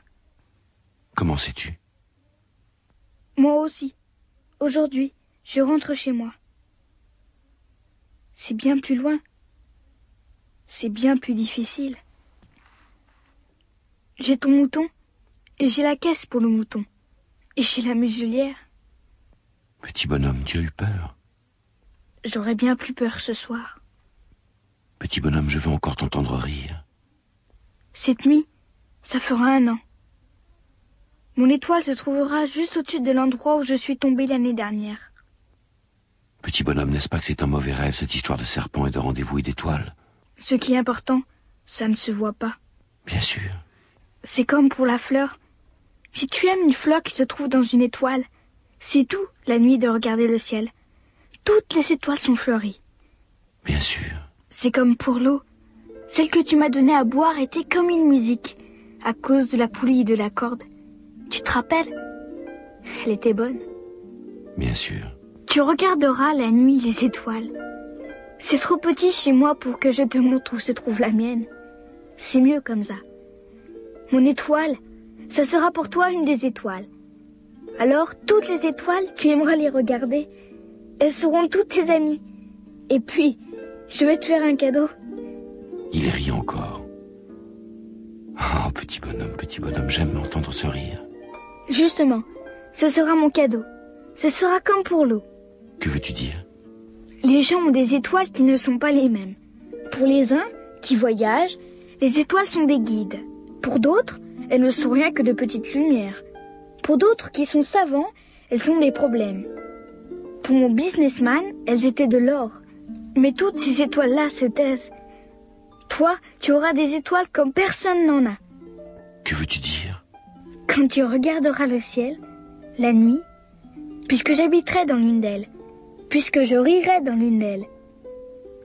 Comment sais-tu? Moi aussi. Aujourd'hui, je rentre chez moi. C'est bien plus loin. C'est bien plus difficile. J'ai ton mouton, et j'ai la caisse pour le mouton, et j'ai la muselière. Petit bonhomme, tu as eu peur? J'aurais bien plus peur ce soir. Petit bonhomme, je veux encore t'entendre rire. Cette nuit, ça fera 1 an. Mon étoile se trouvera juste au-dessus de l'endroit où je suis tombée l'année dernière. Petit bonhomme, n'est-ce pas que c'est un mauvais rêve, cette histoire de serpent et de rendez-vous et d'étoiles? Ce qui est important, ça ne se voit pas. Bien sûr. C'est comme pour la fleur. Si tu aimes une fleur qui se trouve dans une étoile, c'est tout la nuit de regarder le ciel. Toutes les étoiles sont fleuries. Bien sûr. C'est comme pour l'eau. Celle que tu m'as donnée à boire était comme une musique, à cause de la poulie et de la corde. Tu te rappelles? Elle était bonne. Bien sûr. Tu regarderas la nuit les étoiles. C'est trop petit chez moi pour que je te montre où se trouve la mienne. C'est mieux comme ça. Mon étoile, ça sera pour toi une des étoiles. Alors, toutes les étoiles, tu aimeras les regarder. Elles seront toutes tes amies. Et puis, je vais te faire un cadeau. Il rit encore. Oh, petit bonhomme, j'aime entendre ce rire. Justement, ce sera mon cadeau. Ce sera comme pour l'eau. Que veux-tu dire? Les gens ont des étoiles qui ne sont pas les mêmes. Pour les uns, qui voyagent, les étoiles sont des guides. Pour d'autres, elles ne sont rien que de petites lumières. Pour d'autres qui sont savants, elles sont des problèmes. Pour mon businessman, elles étaient de l'or. Mais toutes ces étoiles-là se taisent. Toi, tu auras des étoiles comme personne n'en a. Que veux-tu dire? Quand tu regarderas le ciel, la nuit, puisque j'habiterai dans l'une d'elles, puisque je rirai dans l'une d'elles,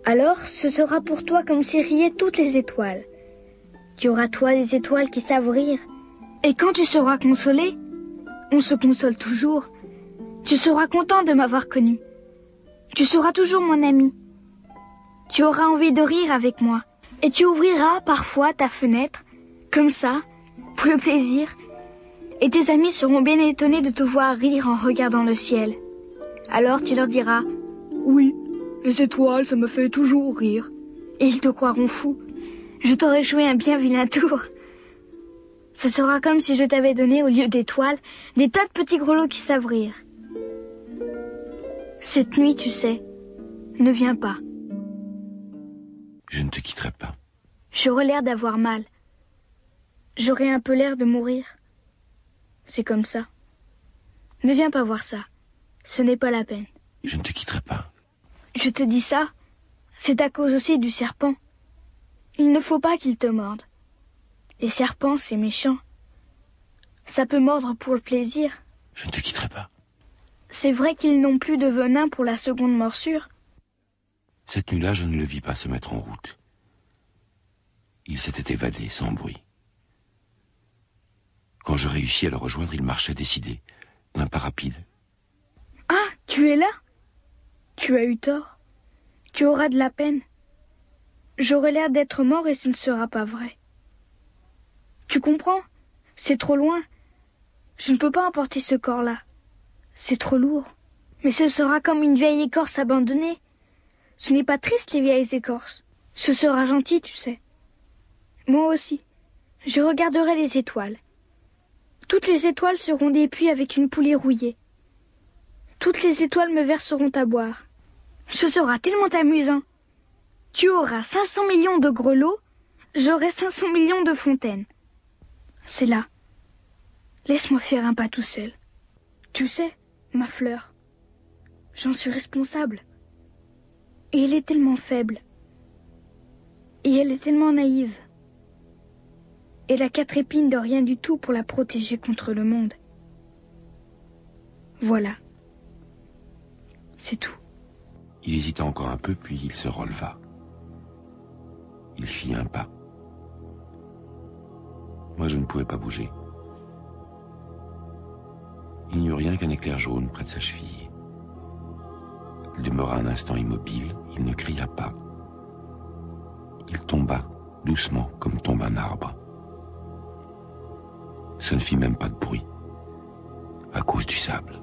alors ce sera pour toi comme si riaient toutes les étoiles. Tu auras toi des étoiles qui savent rire. Et quand tu seras consolé, on se console toujours, tu seras content de m'avoir connu. Tu seras toujours mon ami. Tu auras envie de rire avec moi. Et tu ouvriras parfois ta fenêtre, comme ça, pour le plaisir. Et tes amis seront bien étonnés de te voir rire en regardant le ciel. Alors tu leur diras, « Oui, les étoiles, ça me fait toujours rire. » Et ils te croiront fou. Je t'aurai joué un bien vilain tour. Ce sera comme si je t'avais donné, au lieu d'étoiles, des tas de petits grelots qui savent rire. Cette nuit, tu sais, ne viens pas. Je ne te quitterai pas. J'aurai l'air d'avoir mal. J'aurai un peu l'air de mourir. C'est comme ça. Ne viens pas voir ça. Ce n'est pas la peine. Je ne te quitterai pas. Je te dis ça, c'est à cause aussi du serpent. Il ne faut pas qu'il te morde. Les serpents, c'est méchant. Ça peut mordre pour le plaisir. Je ne te quitterai pas. C'est vrai qu'ils n'ont plus de venin pour la seconde morsure. Cette nuit-là, je ne le vis pas se mettre en route. Il s'était évadé sans bruit. Quand je réussis à le rejoindre, il marchait décidé, d'un pas rapide. Ah, tu es là? Tu as eu tort. Tu auras de la peine. J'aurai l'air d'être mort et ce ne sera pas vrai. Tu comprends? C'est trop loin. Je ne peux pas emporter ce corps-là. C'est trop lourd. Mais ce sera comme une vieille écorce abandonnée. Ce n'est pas triste, les vieilles écorces. Ce sera gentil, tu sais. Moi aussi. Je regarderai les étoiles. Toutes les étoiles seront des puits avec une poulie rouillée. Toutes les étoiles me verseront à boire. Ce sera tellement amusant. Tu auras 500 millions de grelots, j'aurai 500 millions de fontaines. C'est là. Laisse-moi faire un pas tout seul. Tu sais, ma fleur, j'en suis responsable. Et elle est tellement faible. Et elle est tellement naïve. Elle a 4 épines de rien du tout pour la protéger contre le monde. Voilà. C'est tout. Il hésita encore un peu, puis il se releva. Il fit un pas. Moi, je ne pouvais pas bouger. Il n'y eut rien qu'un éclair jaune près de sa cheville. Il demeura un instant immobile, il ne cria pas. Il tomba, doucement, comme tombe un arbre. Ça ne fit même pas de bruit, à cause du sable.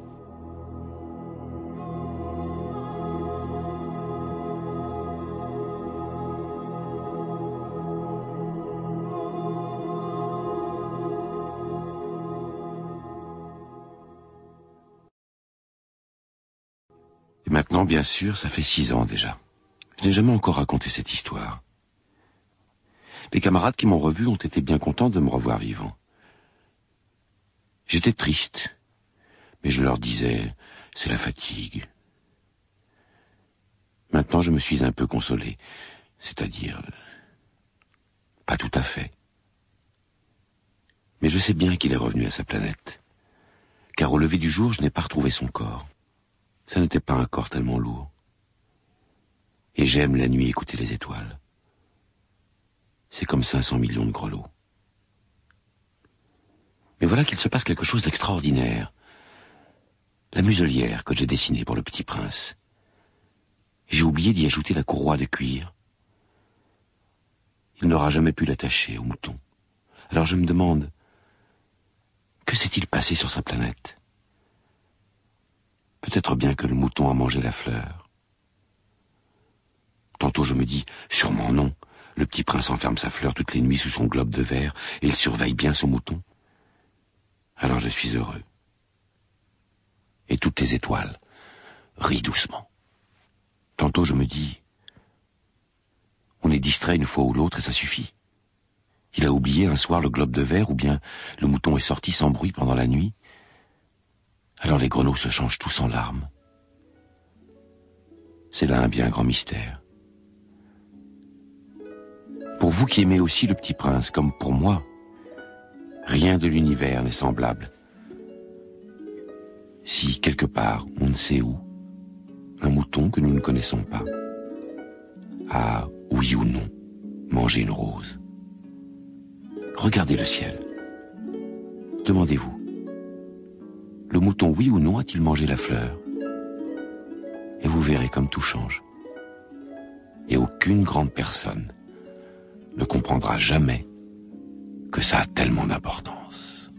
Et maintenant, bien sûr, ça fait 6 ans déjà. Je n'ai jamais encore raconté cette histoire. Les camarades qui m'ont revu ont été bien contents de me revoir vivant. J'étais triste, mais je leur disais, c'est la fatigue. Maintenant, je me suis un peu consolé, c'est-à-dire, pas tout à fait. Mais je sais bien qu'il est revenu à sa planète, car au lever du jour, je n'ai pas retrouvé son corps. Ça n'était pas un corps tellement lourd. Et j'aime la nuit écouter les étoiles. C'est comme 500 millions de grelots. Mais voilà qu'il se passe quelque chose d'extraordinaire. La muselière que j'ai dessinée pour le petit prince. J'ai oublié d'y ajouter la courroie de cuir. Il n'aura jamais pu l'attacher au mouton. Alors je me demande, que s'est-il passé sur sa planète? Peut-être bien que le mouton a mangé la fleur. Tantôt je me dis, sûrement non. Le petit prince enferme sa fleur toutes les nuits sous son globe de verre et il surveille bien son mouton. Alors je suis heureux. Et toutes les étoiles rient doucement. Tantôt je me dis, on est distrait une fois ou l'autre et ça suffit. Il a oublié un soir le globe de verre ou bien le mouton est sorti sans bruit pendant la nuit. Alors les grelots se changent tous en larmes. C'est là un bien grand mystère. Pour vous qui aimez aussi le Petit Prince, comme pour moi, rien de l'univers n'est semblable. Si, quelque part, on ne sait où, un mouton que nous ne connaissons pas a, oui ou non, mangé une rose. Regardez le ciel. Demandez-vous, le mouton, oui ou non, a-t-il mangé la fleur? Et vous verrez comme tout change. Et aucune grande personne ne comprendra jamais que ça a tellement d'importance.